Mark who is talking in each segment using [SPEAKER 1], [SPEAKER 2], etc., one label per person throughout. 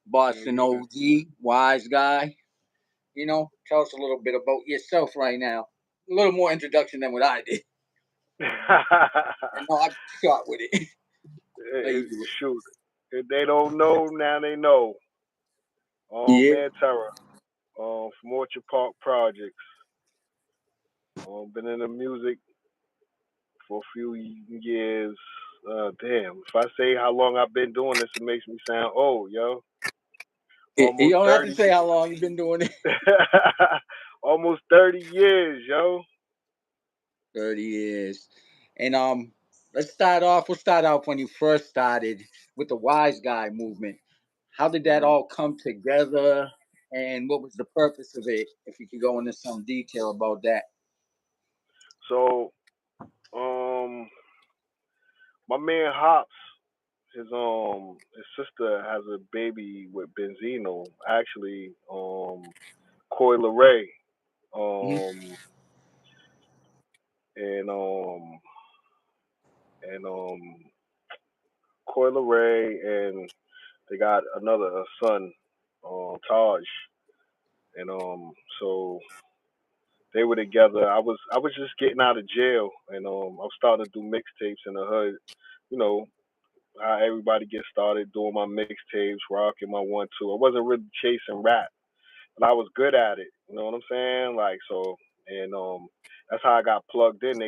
[SPEAKER 1] Boston OG, wise guy. Tell us a little bit about yourself right now. A little more introduction than what I did. I know I'm shot with it. How you do
[SPEAKER 2] Shoot, if they don't know, now they know.
[SPEAKER 1] it?
[SPEAKER 2] Mann Terror, from Orchard Park Projects. Been in the music for a few years. Damn, if I say how long I've been doing this, it makes me sound old, yo.
[SPEAKER 1] You
[SPEAKER 2] Almost
[SPEAKER 1] don't have to
[SPEAKER 2] 30,
[SPEAKER 1] say how long you've been doing it.
[SPEAKER 2] almost 30 years, yo.
[SPEAKER 1] 30 years. And let's start off. We'll start off when you first started with the wise guy movement. How did that
[SPEAKER 2] hmm
[SPEAKER 1] all come together? And what was the purpose of it? If you could go into some detail about that.
[SPEAKER 2] So, um, my man Hops, his sister has a baby with Benzino. Actually, Coil Ray,
[SPEAKER 1] Mm-hmm.
[SPEAKER 2] um, and and Coil Ray, and they got another son, Taj, and so they were together. I was just getting out of jail, and I was starting to do mixtapes in the hood. You know how everybody gets started doing my mixtapes, rocking my 1 2. I wasn't really chasing rap, but I was good at it. You know what I'm saying? Like so, and that's how I got plugged in.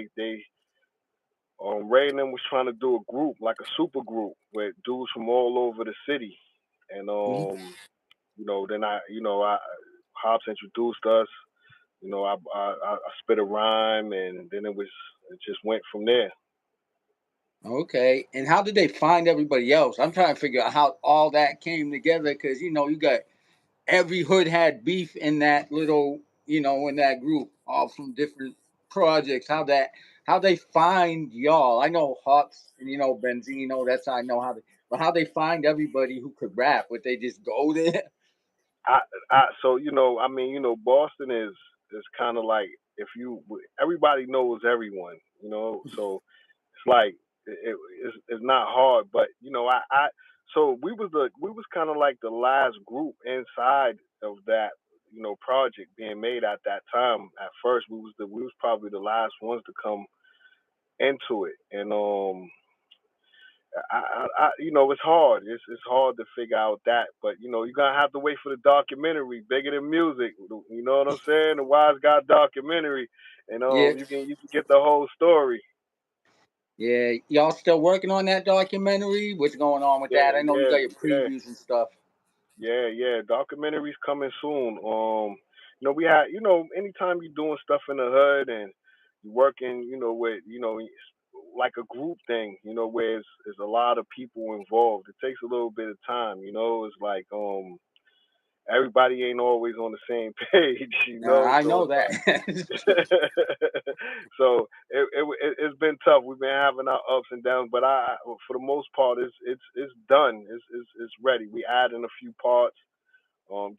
[SPEAKER 2] Ray and them was trying to do a group, like a super group, with dudes from all over the city, and
[SPEAKER 1] Mm-hmm.
[SPEAKER 2] then I Hobbs introduced us. I spit a rhyme, and then it just went from there.
[SPEAKER 1] Okay. And how did they find everybody else? I'm trying to figure out how all that came together because you got every hood had beef in that little, in that group, all from different projects. How they find y'all? I know Hops and Benzino. That's how I know but how they find everybody who could rap? Would they just go there?
[SPEAKER 2] I, so I mean, Boston is kind of like if you everybody knows everyone, so it's like it's not hard, but so we was kind of like the last group inside of that project being made at that time. At first, we was probably the last ones to come into it, and it's hard. It's hard to figure out that, but you're gonna have to wait for the documentary, bigger than music. You know what I'm saying? The Wise Guy documentary, and
[SPEAKER 1] Yeah,
[SPEAKER 2] you can get the whole story.
[SPEAKER 1] yeah. Y'all still working on that documentary? What's going on with
[SPEAKER 2] Yeah,
[SPEAKER 1] that? I know you
[SPEAKER 2] yeah,
[SPEAKER 1] got your
[SPEAKER 2] yeah,
[SPEAKER 1] previews and stuff.
[SPEAKER 2] yeah. Documentary's coming soon. We had anytime you're doing stuff in the hood and you're working, with like a group thing, where it's a lot of people involved. It takes a little bit of time. It's like everybody ain't always on the same page,
[SPEAKER 1] I
[SPEAKER 2] so
[SPEAKER 1] know
[SPEAKER 2] it's
[SPEAKER 1] that.
[SPEAKER 2] so it's been tough. We've been having our ups and downs, but for the most part, it's done. It's ready. We adding a few parts,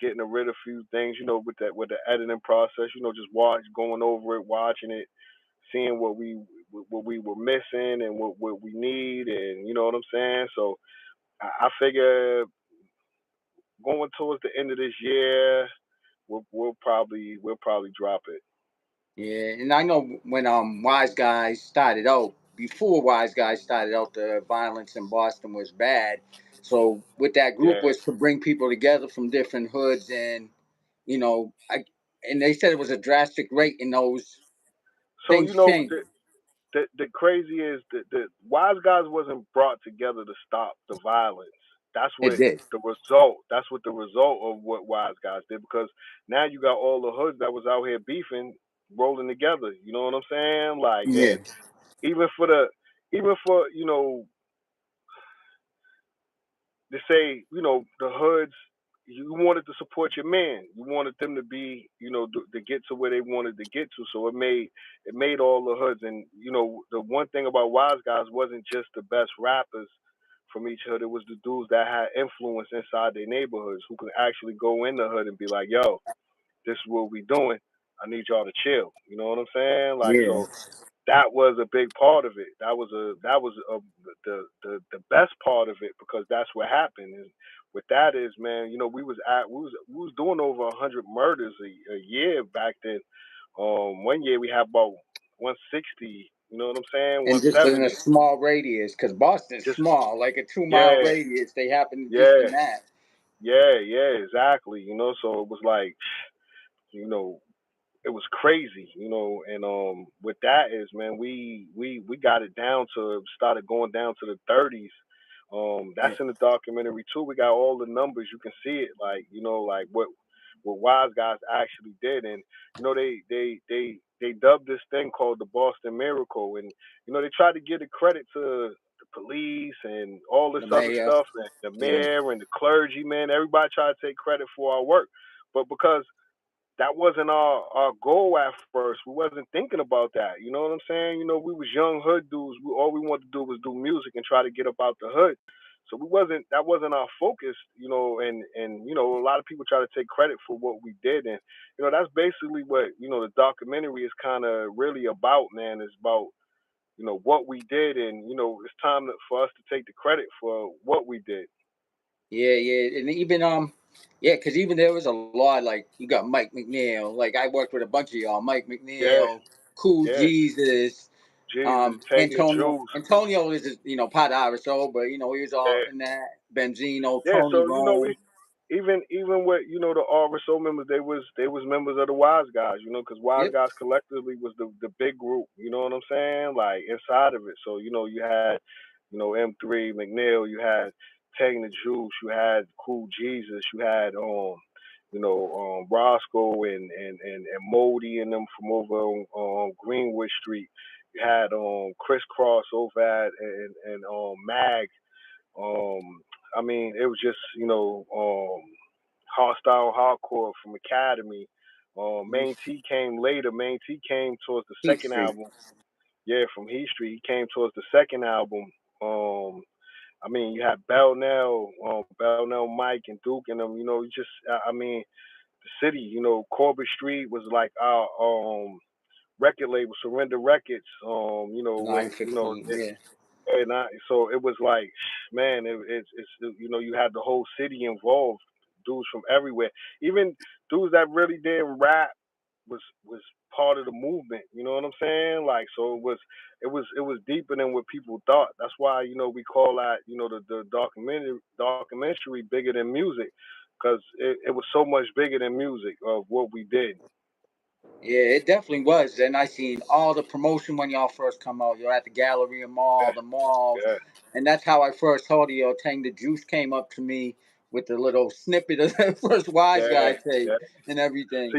[SPEAKER 2] getting rid of a few things, with the editing process. Just going over it, watching it, seeing what we were missing and what we need, and you know what I'm saying. So I figure going towards the end of this year, we'll probably drop it.
[SPEAKER 1] Yeah, and I know when Wise Guys started out, before Wise Guys started out, the violence in Boston was bad. So with that group
[SPEAKER 2] Yeah.
[SPEAKER 1] was to bring people together from different hoods, and and they said it was a drastic rate in those
[SPEAKER 2] So
[SPEAKER 1] things changed.
[SPEAKER 2] the crazy is that the Wise Guys wasn't brought together to stop the violence. That's
[SPEAKER 1] It
[SPEAKER 2] what
[SPEAKER 1] did.
[SPEAKER 2] the result. That's what the result of what Wise Guys did, because now you got all the hoods that was out here beefing, rolling together. You know what I'm saying? Like,
[SPEAKER 1] Yeah.
[SPEAKER 2] and even for the even for to say, the hoods, you wanted to support your man. You wanted them to be, to get to where they wanted to get to. So it made all the hoods. And the one thing about Wise Guys wasn't just the best rappers from each hood. It was the dudes that had influence inside their neighborhoods who could actually go in the hood and be like, "Yo, this is what we doing. I need y'all to chill." You know what I'm saying? Like
[SPEAKER 1] Yeah.
[SPEAKER 2] so that was a big part of it. That was the best part of it, because that's what happened. Is with that is, man, we was doing over 100 murders a year back then. One year we had about 160. You know what I'm saying?
[SPEAKER 1] And just in a
[SPEAKER 2] 170.
[SPEAKER 1] small radius, because Boston's
[SPEAKER 2] Just
[SPEAKER 1] small, like a 2 mile
[SPEAKER 2] yeah,
[SPEAKER 1] radius, they happen just
[SPEAKER 2] yeah,
[SPEAKER 1] in that.
[SPEAKER 2] yeah, exactly. So it was like, you know, it was crazy, and with that is, man, we got it down to started going down to the 30s. That's
[SPEAKER 1] Yeah,
[SPEAKER 2] in the documentary too. We got all the numbers. You can see it, like, like what Wise Guys actually did. And they dubbed this thing called the Boston Miracle. And they tried to give the credit to the police and all this
[SPEAKER 1] the
[SPEAKER 2] other
[SPEAKER 1] mayor.
[SPEAKER 2] stuff, and the
[SPEAKER 1] Yeah,
[SPEAKER 2] mayor and the clergy, man. Everybody tried to take credit for our work, but because that wasn't our goal at first. We wasn't thinking about that. You know what I'm saying? We was young hood dudes. All we wanted to do was do music and try to get up out the hood. So we wasn't that wasn't our focus. And a lot of people try to take credit for what we did, and that's basically what the documentary is kind of really about, man. It's about what we did, and it's time for us to take the credit for what we did.
[SPEAKER 1] yeah, and even yeah, because even there was a lot like you got Mike McNeil. Like I worked with a bunch of y'all, Mike
[SPEAKER 2] Yeah,
[SPEAKER 1] McNeil, Cool
[SPEAKER 2] yeah.
[SPEAKER 1] Jesus,
[SPEAKER 2] Jesus, taking the
[SPEAKER 1] Antonio.
[SPEAKER 2] Jews.
[SPEAKER 1] Antonio is Pot Irish, but he was all
[SPEAKER 2] Yeah,
[SPEAKER 1] in that. Benzino,
[SPEAKER 2] yeah.
[SPEAKER 1] Tony
[SPEAKER 2] So
[SPEAKER 1] Rome.
[SPEAKER 2] we even with the RSO members, they was members of the Wise Guys, because Wise
[SPEAKER 1] Yep.
[SPEAKER 2] Guys collectively was the big group. You know what I'm saying? Like inside of it. So you had M3 McNeil, you had Tang the Juice, you had Cool Jesus, you had Roscoe and Modi and them from over on Greenwood Street. You had Crisscross over at and Mag. um, I mean, it was just hostile hardcore from Academy. Main T came later. Main T came towards the
[SPEAKER 1] Heat
[SPEAKER 2] second
[SPEAKER 1] Street.
[SPEAKER 2] album. Yeah, from Heat Street, he came towards the second album. I mean, you had Bellnell, Mike, and Duke, and them. You just, I mean, the city. Corbett Street was like our record label, Surrender Records. With
[SPEAKER 1] 915. Yeah.
[SPEAKER 2] and so it was like, man, it's you had the whole city involved, dudes from everywhere, even dudes that really didn't rap was part of the movement. You know what I'm saying? Like, so it was deeper than what people thought. That's why we call that the documentary bigger than music, because it was so much bigger than music of what we did.
[SPEAKER 1] Yeah, it definitely was. And I seen all the promotion when y'all first come out. You're at the Galleria Mall,
[SPEAKER 2] Yeah,
[SPEAKER 1] the malls,
[SPEAKER 2] yeah,
[SPEAKER 1] and that's how I first heard of you. Tang the Juice came up to me with the little snippet of the first Wise
[SPEAKER 2] yeah,
[SPEAKER 1] Guy tape
[SPEAKER 2] yeah.
[SPEAKER 1] and
[SPEAKER 2] So
[SPEAKER 1] everything.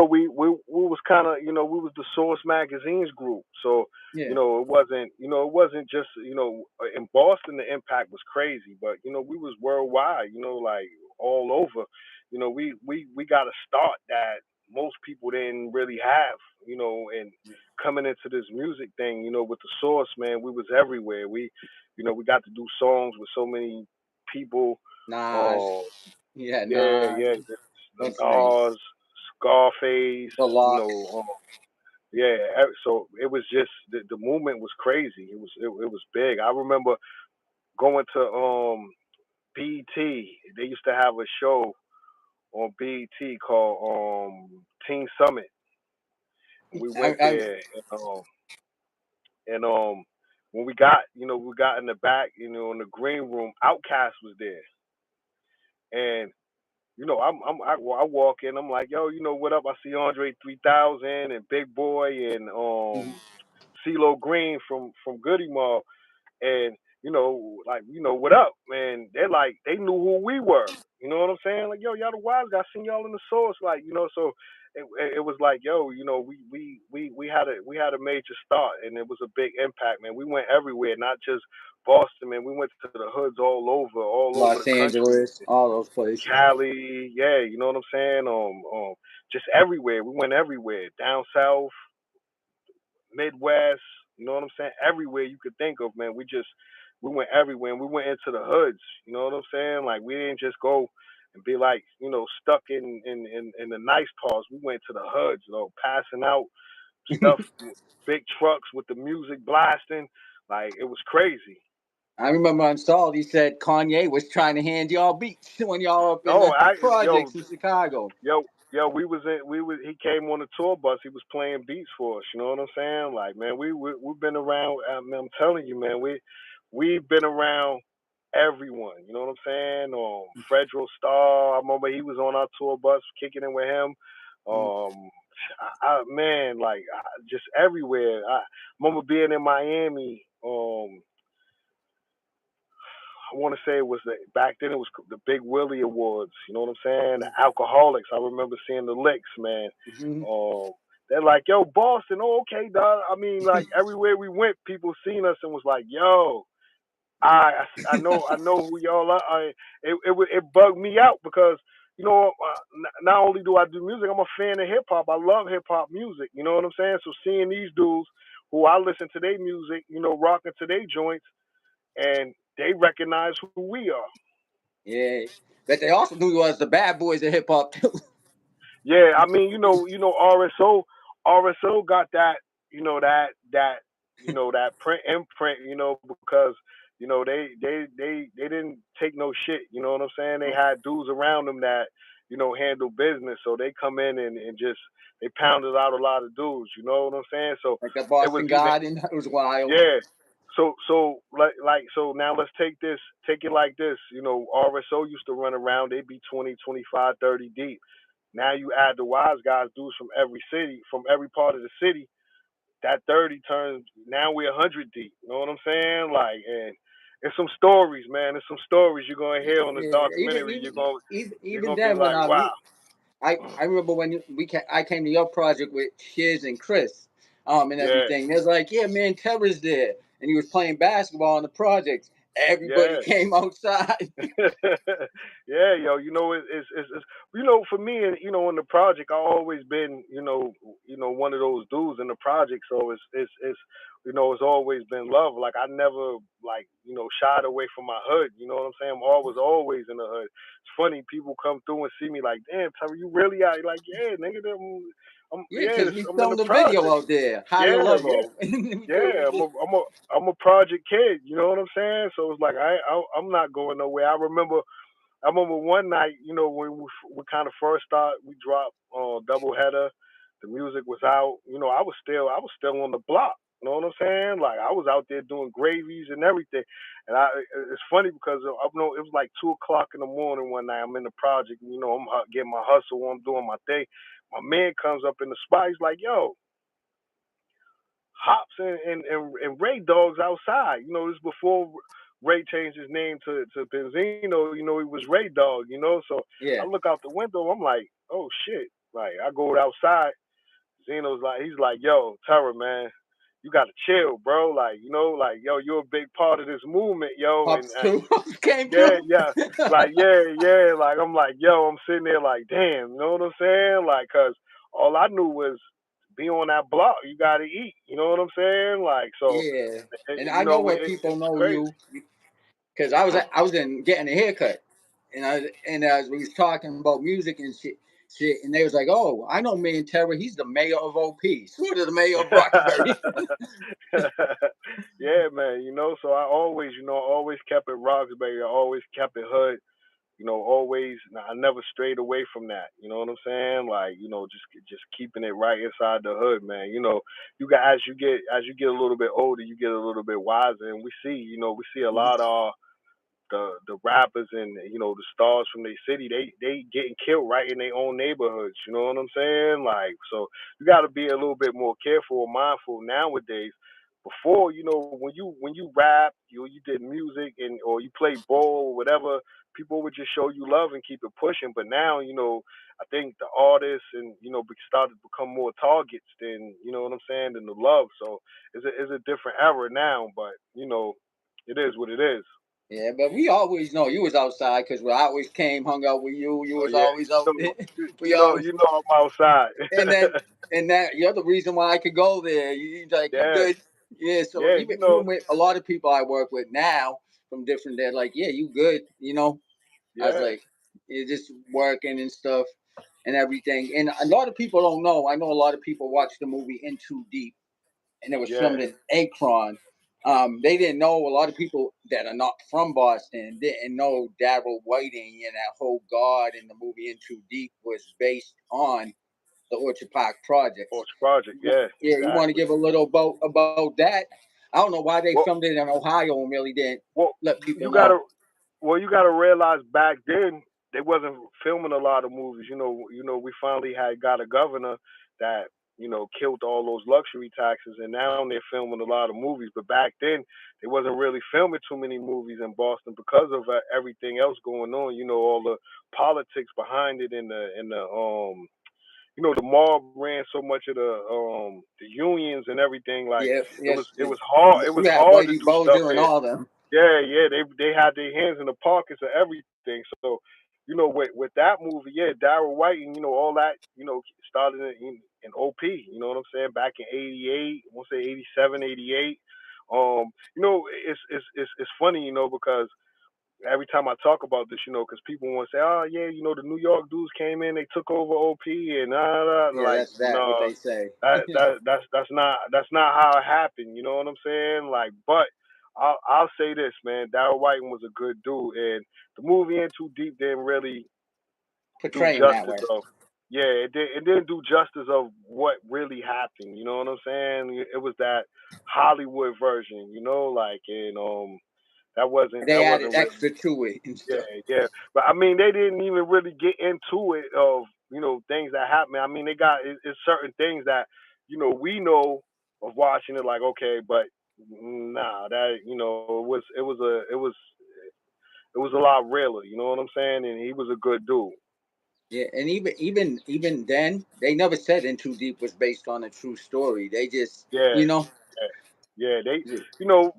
[SPEAKER 2] we was kind of we was the Source Magazine's group. So
[SPEAKER 1] Yeah,
[SPEAKER 2] it wasn't just in Boston the impact was crazy, but we was worldwide. Like all over. We got a start that most people didn't really have. And coming into this music thing, with the Source, man, we was everywhere. We got to do songs with so many people.
[SPEAKER 1] Nas.
[SPEAKER 2] Um,
[SPEAKER 1] Yeah,
[SPEAKER 2] yeah,
[SPEAKER 1] Nas.
[SPEAKER 2] yeah. The
[SPEAKER 1] What's his name?
[SPEAKER 2] Nas, Scarface,
[SPEAKER 1] Deluxe.
[SPEAKER 2] yeah. So it was just the movement was crazy. It was big. I remember going to BT. They used to have a show on BT called Teen Summit, and we went
[SPEAKER 1] I
[SPEAKER 2] there. And when we got in the back, in the green room, Outkast was there, and I walk in. I'm like, yo, what up? I see Andre 3000 and Big Boy and
[SPEAKER 1] mhm.
[SPEAKER 2] CeeLo Green from Goody Mob, and like, what up, man? They're like, they knew who we were. You know what I'm saying? Like, yo, y'all the Wise Guys. Seen y'all in the Source, like, so. It was like, yo, we had a major start, and it was a big impact, man. We went everywhere, not just Boston, man. We went to the hoods all over
[SPEAKER 1] Los
[SPEAKER 2] the country.
[SPEAKER 1] Angeles, all those places.
[SPEAKER 2] Cali, yeah, you know what I'm saying? Just everywhere. We went everywhere. Down south, Midwest, you know what I'm saying? Everywhere you could think of, man. We went everywhere, and we went into the hoods, you know what I'm saying? Like, we didn't just go and be like, stuck in the nice parts. We went to the hoods, passing out stuff, big trucks with the music blasting. Like, it was crazy.
[SPEAKER 1] I remember on Saul, he said Kanye was trying to hand y'all beats when y'all up in
[SPEAKER 2] Oh,
[SPEAKER 1] the
[SPEAKER 2] I yo
[SPEAKER 1] projects in Chicago.
[SPEAKER 2] yo yo, he came on the tour bus. He was playing beats for us. You know what I'm saying? Like, man, we've been around. I'm telling you, man, we've been around everyone. You know what I'm saying? Fredro Starr. I remember he was on our tour bus, kicking it with him.
[SPEAKER 1] Mm,
[SPEAKER 2] Man, like just everywhere. I remember being in Miami. I want to say it was back then. It was the Big Willie Awards. You know what I'm saying? The Alcoholics. I remember seeing the licks, man.
[SPEAKER 1] mhm.
[SPEAKER 2] Um, they're like, "Yo, Boston, oh, okay, dog." I mean, like everywhere we went, people seen us and was like, "Yo, I know who y'all are." It bugged me out because not only do I do music, I'm a fan of hip hop. I love hip hop music. You know what I'm saying? So seeing these dudes who I listen to their music, rocking to their joints, and they recognize who we are.
[SPEAKER 1] Yeah, but they also knew you as the bad boys of hip hop too.
[SPEAKER 2] Yeah, I mean, RSO got that, that print imprint, because they didn't take no shit. You know what I'm saying? They had dudes around them that handle business, so they come in and just they pounded out a lot of dudes. You know what I'm saying? So
[SPEAKER 1] Like the
[SPEAKER 2] it was
[SPEAKER 1] Boston
[SPEAKER 2] even
[SPEAKER 1] Garden, it was wild.
[SPEAKER 2] yeah. So now let's take it like this. RSO used to run around, they'd be 20, 25, 30 deep. Now you add the wise guys, dudes from every city, from every part of the city. That 30 turns. Now we're 100 deep. You know what I'm saying? Like, and it's some stories, man. There's some stories you're gonna hear on the
[SPEAKER 1] Yeah,
[SPEAKER 2] documentary. You're
[SPEAKER 1] even
[SPEAKER 2] gonna be
[SPEAKER 1] then when
[SPEAKER 2] like, wow.
[SPEAKER 1] I remember when I came to your project with Shiz and Chris, and
[SPEAKER 2] Yeah,
[SPEAKER 1] everything. There's like, yeah, man, Terror's there, and he was playing basketball on the projects. Everybody
[SPEAKER 2] yeah.
[SPEAKER 1] came outside.
[SPEAKER 2] Yeah, yo, it's for me, and in the project, I always been, one of those dudes in the project. So it's always been love. Like I never like shied away from my hood. You know what I'm saying? I'm always in the hood. It's funny, people come through and see me like, damn, Terry, you really are like, yeah, nigga,
[SPEAKER 1] Yeah, because we
[SPEAKER 2] I'm in the
[SPEAKER 1] filmed a video
[SPEAKER 2] project.
[SPEAKER 1] out there, higher
[SPEAKER 2] Yeah, yeah.
[SPEAKER 1] level. We
[SPEAKER 2] Yeah, I'm a project kid. You know what I'm saying? So it's like I'm not going nowhere. I remember one night, when we kind of first started, we dropped Doubleheada. The music was out. I was still on the block. You know what I'm saying? Like I was out there doing gravies and everything. And it's funny because I know it was like 2 o'clock in the morning one night. I'm in the project. I'm getting my hustle. I'm doing my thing. My man comes up in the spot. He's like, "Yo, Hops and Ray Dogs outside." This before Ray changed his name to Benzino. He was Ray Dog. So I
[SPEAKER 1] Yeah,
[SPEAKER 2] look out the window. I'm like, oh shit! Like I go outside. Zeno's like, he's like, "Yo, Terror, man, you gotta chill, bro. Like, yo, you're a big part of this movement, yo." And
[SPEAKER 1] Pops too came
[SPEAKER 2] yeah,
[SPEAKER 1] through.
[SPEAKER 2] yeah, like yeah. Like I'm like, yo, I'm sitting there like, damn, you know what I'm saying? Like, cause all I knew was be on that block. You gotta eat. You know what I'm saying? Like, so
[SPEAKER 1] Yeah, and I know where people
[SPEAKER 2] it's
[SPEAKER 1] know
[SPEAKER 2] crazy.
[SPEAKER 1] you because I was in getting a haircut, and as we was talking about music and shit, and they was like, "Oh, I know Mann Terror. He's the mayor of OP, sort of the mayor of Roxbury."
[SPEAKER 2] Yeah, man. So I always, always kept it Roxbury. I always kept it hood. Always. I never strayed away from that. You know what I'm saying? Like, just keeping it right inside the hood, man. You got as you get a little bit older, you get a little bit wiser, and we see a lot of the rappers and the stars from their city, they getting killed right in their own neighborhoods. You know what I'm saying? Like, so you got to be a little bit more careful or mindful nowadays. Before, when you rap, you did music and or you play ball or whatever, people would just show you love and keep it pushing. But now, I think the artists and started to become more targets than what I'm saying than the love. So it's a different era now, but it is what it is.
[SPEAKER 1] Yeah, but we always know you was outside because we always came, hung out with you. You
[SPEAKER 2] Oh
[SPEAKER 1] was
[SPEAKER 2] yeah,
[SPEAKER 1] always out there. We
[SPEAKER 2] you know,
[SPEAKER 1] always,
[SPEAKER 2] you know I'm outside.
[SPEAKER 1] and then and that you're the reason why I could go there. You like you
[SPEAKER 2] Yeah,
[SPEAKER 1] good. Yeah, so
[SPEAKER 2] yeah,
[SPEAKER 1] even with a lot of people I work with now from different, they're like, yeah, you good. I was
[SPEAKER 2] yeah,
[SPEAKER 1] like, you're just working and stuff and everything. And a lot of people don't know. I know a lot of people watch the movie In Too Deep, and it was
[SPEAKER 2] yeah,
[SPEAKER 1] filmed in Akron. They didn't know, a lot of people that are not from Boston didn't know Daryl Whiting and that whole God in the movie In Too Deep was based on the Orchard Park projects.
[SPEAKER 2] Sports project, yeah,
[SPEAKER 1] Yeah, you want to
[SPEAKER 2] exactly.
[SPEAKER 1] give a little about that? I don't know why they
[SPEAKER 2] Well,
[SPEAKER 1] filmed it in Ohio and really didn't
[SPEAKER 2] well,
[SPEAKER 1] let
[SPEAKER 2] you
[SPEAKER 1] people
[SPEAKER 2] gotta
[SPEAKER 1] know.
[SPEAKER 2] Well, you got to realize back then they wasn't filming a lot of movies. We finally had got a governor that killed all those luxury taxes, and now they're filming a lot of movies. But back then they wasn't really filming too many movies in Boston because of everything else going on. All the politics behind it, and the mob ran so much of the unions and everything. Like
[SPEAKER 1] Yes,
[SPEAKER 2] it was
[SPEAKER 1] yes,
[SPEAKER 2] it
[SPEAKER 1] yes.
[SPEAKER 2] was hard. It was
[SPEAKER 1] You had
[SPEAKER 2] hard to
[SPEAKER 1] Whitey
[SPEAKER 2] do stuff
[SPEAKER 1] Bulger and
[SPEAKER 2] there.
[SPEAKER 1] all them.
[SPEAKER 2] Yeah, yeah, they had their hands in the pockets of everything. So, with that movie, yeah, Daryl White and all that, started in OP. You know what I'm saying? Back in '88, I want to say '87, '88. It's funny, because every time I talk about this, because people want to say, oh yeah, the New York dudes came in, they took over OP, and
[SPEAKER 1] Yeah,
[SPEAKER 2] like,
[SPEAKER 1] that's that what
[SPEAKER 2] no,
[SPEAKER 1] they say.
[SPEAKER 2] that's not how it happened. You know what I'm saying? Like, but I'll say this, man, Darryl Whiting was a good dude, and the movie In Too Deep didn't really do
[SPEAKER 1] Portray him that
[SPEAKER 2] justice
[SPEAKER 1] way.
[SPEAKER 2] of. Yeah, it didn't do justice of what really happened. You know what I'm saying? It was that Hollywood version, like, and that wasn't
[SPEAKER 1] They
[SPEAKER 2] that
[SPEAKER 1] added
[SPEAKER 2] wasn't really.
[SPEAKER 1] extra to it and
[SPEAKER 2] Yeah,
[SPEAKER 1] stuff.
[SPEAKER 2] yeah. But I mean, they didn't even really get into it of things that happen. I mean, they got it's certain things that we know of watching it. Like, okay, but nah, that it was a lot realer. You know what I'm saying? And he was a good dude.
[SPEAKER 1] Yeah, and even then, they never said In Too Deep was based on a true story. They just,
[SPEAKER 2] Yeah, yeah, yeah. You know,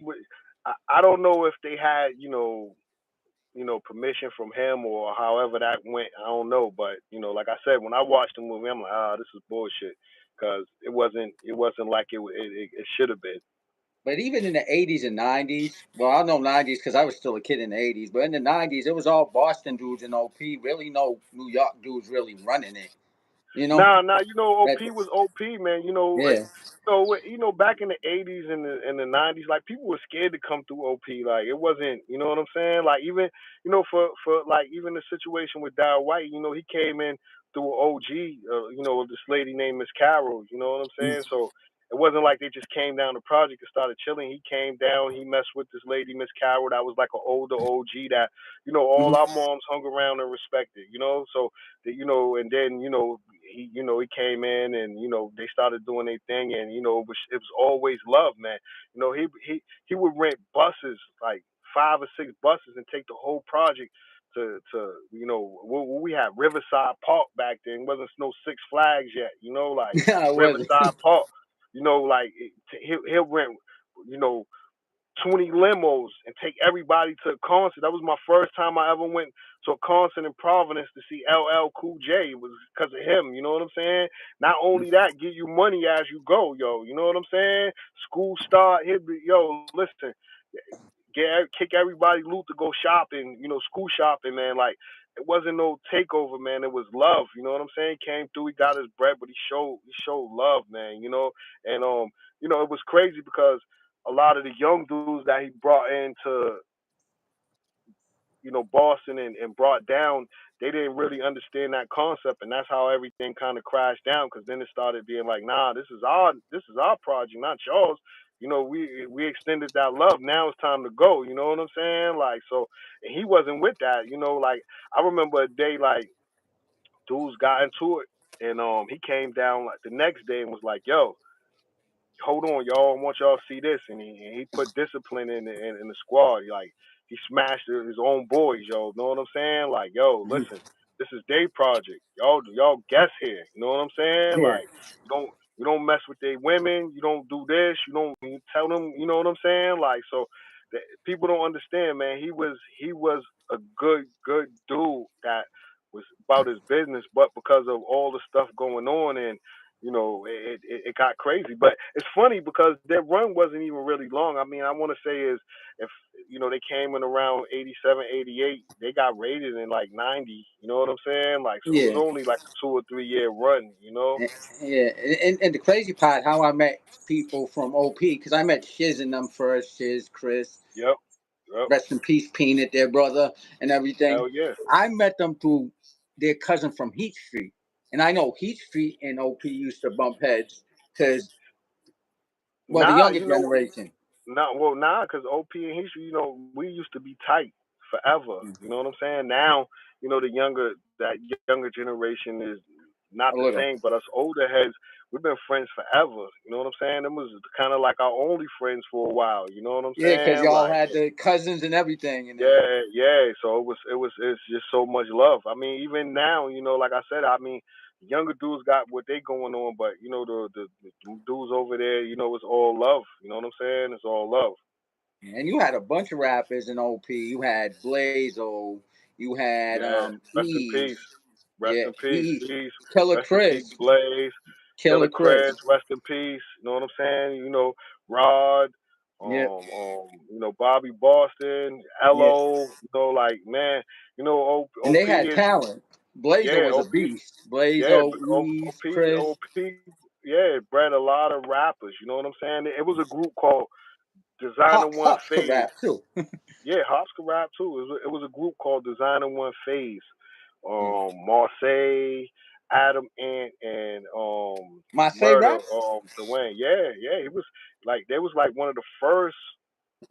[SPEAKER 2] I don't know if they had permission from him or however that went. I don't know, but like I said, when I watched the movie, I'm like, this is bullshit, because it wasn't like it should have been.
[SPEAKER 1] but even in the 80s and 90s, well, I know 90s because I was still a kid in the 80s, but in the 90s, it was all Boston dudes and OP. Really, no New York dudes really running it. You know?
[SPEAKER 2] Nah,
[SPEAKER 1] That,
[SPEAKER 2] OP was OP, man.
[SPEAKER 1] yeah.
[SPEAKER 2] Back in the '80s and the '90s, like, people were scared to come through OP. Like, it wasn't, you know what I'm saying? Like, even, for like, even the situation with Dal White, he came in through an OG, this lady named Miss Carroll. You know what I'm saying? So it wasn't like they just came down the project and started chilling. He came down, he messed with this lady Miss Carroll that was like an older OG that all our
[SPEAKER 1] Mhm.
[SPEAKER 2] moms hung around and respected. So and then he came in, and they started doing their thing, and it was always love, man. He would rent buses, like 5 or 6 buses, and take the whole project to we had Riverside Park back then. It wasn't no Six Flags yet, like
[SPEAKER 1] I wasn't.
[SPEAKER 2] Riverside Park. Like, he'll rent you know 20 limos and take everybody to a concert. That was my first time I ever went to a concert in Providence to see LL Cool J. It was because of him. You know what I'm saying? Not only that, give you money as you go, yo. You know what I'm saying? School start, he'll be, yo, listen, kick everybody loot to go shopping. School shopping, man. Like, it wasn't no takeover, man. It was love. You know what I'm saying? Came through, he got his bread, but he showed love, man. And it was crazy because a lot of the young dudes that he brought into Boston, and brought down, they didn't really understand that concept, and that's how everything kind of crashed down. Because then it started being like, nah, this is our project, not yours. We extended that love. Now it's time to go. You know what I'm saying? Like, so, and he wasn't with that. Like, I remember a day, like, dudes got into it, and he came down like the next day and was like, yo, hold on, y'all, I want y'all to see this. And he put discipline in the squad. Like, he smashed his own boys, yo. Know what I'm saying? Like, yo, listen, this is their project. Y'all guess here. You know what I'm saying?
[SPEAKER 1] Yeah.
[SPEAKER 2] Like, you don't mess with their women. You don't do this. You tell them. You know what I'm saying? Like, so, people don't understand, man. He was a good dude that was about his business, but because of all the stuff going on, and it got crazy. But it's funny because their run wasn't even really long. I mean, I want to say is, if they came in around 87, 88. They got raided in like 90. You know what I'm saying? Like, so it was
[SPEAKER 1] Yeah.
[SPEAKER 2] only like a 2 or 3 year run. You know?
[SPEAKER 1] And- Yeah, and the crazy part, how I met people from OP, because I met Shiz and them first, Shiz, Chris,
[SPEAKER 2] Yep. Yep.
[SPEAKER 1] rest in peace, Peanut, their brother, and everything.
[SPEAKER 2] Hell yeah.
[SPEAKER 1] I met them through their cousin from Heat Street, and I know Heat Street and OP used to bump heads because, well, the
[SPEAKER 2] Nah,
[SPEAKER 1] younger generation.
[SPEAKER 2] nah, because OP and history, we used to be tight forever. You know what I'm saying? Now, that younger generation is not the
[SPEAKER 1] A little.
[SPEAKER 2] same, but us older heads, we've been friends forever. You know what I'm saying? Them was kind of like our only friends for a while. You know what I'm
[SPEAKER 1] Yeah, because
[SPEAKER 2] saying?
[SPEAKER 1] y'all
[SPEAKER 2] Like,
[SPEAKER 1] had the cousins and everything in there.
[SPEAKER 2] yeah, yeah. So it's just so much love. I mean, even now, like I said, I mean, younger dudes got what they going on, but the dudes over there, it's all love. You know what I'm saying? It's all love.
[SPEAKER 1] And you had a bunch of rappers in OP. You had Blazo. You had
[SPEAKER 2] Yeah. Rest in peace.
[SPEAKER 1] Ease.
[SPEAKER 2] Rest
[SPEAKER 1] Yeah,
[SPEAKER 2] in peace.
[SPEAKER 1] Ease.
[SPEAKER 2] Peace.
[SPEAKER 1] Killer
[SPEAKER 2] Rest in peace.
[SPEAKER 1] Chris.
[SPEAKER 2] Blaze.
[SPEAKER 1] Killer
[SPEAKER 2] Killer
[SPEAKER 1] Chris.
[SPEAKER 2] Chris. Rest in peace. You know what I'm saying? Rod.
[SPEAKER 1] Yeah.
[SPEAKER 2] Bobby Boston.
[SPEAKER 1] Yeah.
[SPEAKER 2] Lo. Like, man.
[SPEAKER 1] And they
[SPEAKER 2] OP
[SPEAKER 1] had
[SPEAKER 2] is.
[SPEAKER 1] talent. Blazo
[SPEAKER 2] Yeah.
[SPEAKER 1] was a
[SPEAKER 2] OP.
[SPEAKER 1] beast.
[SPEAKER 2] Yeah.
[SPEAKER 1] Blazo, Ease, Chris.
[SPEAKER 2] Yeah, bred a lot of rappers. You know what I'm saying? It was a group called Designer One
[SPEAKER 1] Hops could
[SPEAKER 2] Phase.
[SPEAKER 1] rap too.
[SPEAKER 2] Yeah, Hops could rap too. It was a group called Designer One Phase.
[SPEAKER 1] Yeah.
[SPEAKER 2] Marseille, Adam Ant, and
[SPEAKER 1] Marseille
[SPEAKER 2] Murder,
[SPEAKER 1] rap?
[SPEAKER 2] Dwayne. Yeah, yeah. He was like they was like one of the first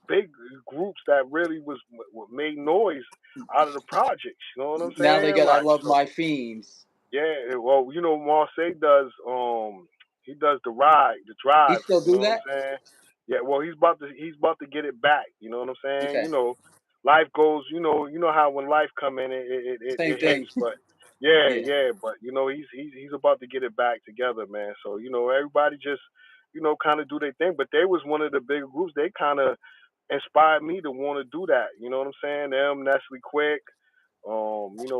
[SPEAKER 2] big groups that really made noise out of the projects. You know what I'm
[SPEAKER 1] Now they
[SPEAKER 2] saying?
[SPEAKER 1] got I
[SPEAKER 2] Like
[SPEAKER 1] Love
[SPEAKER 2] so.
[SPEAKER 1] My Fiends.
[SPEAKER 2] Yeah, well, Marseille does he does the
[SPEAKER 1] He
[SPEAKER 2] drive,
[SPEAKER 1] still
[SPEAKER 2] you
[SPEAKER 1] do
[SPEAKER 2] know what I'm
[SPEAKER 1] that?
[SPEAKER 2] saying? Yeah, well he's about to get it back, you know what I'm saying?
[SPEAKER 1] Okay.
[SPEAKER 2] Life goes, how when life come in
[SPEAKER 1] Same
[SPEAKER 2] it hits,
[SPEAKER 1] thing.
[SPEAKER 2] but yeah,
[SPEAKER 1] Yeah.
[SPEAKER 2] yeah, but he's about to get it back together, man. So, everybody just, kind of do their thing, but they was one of the bigger groups. They kind of inspired me to want to do that, you know what I'm saying? Them, Nestle Quick,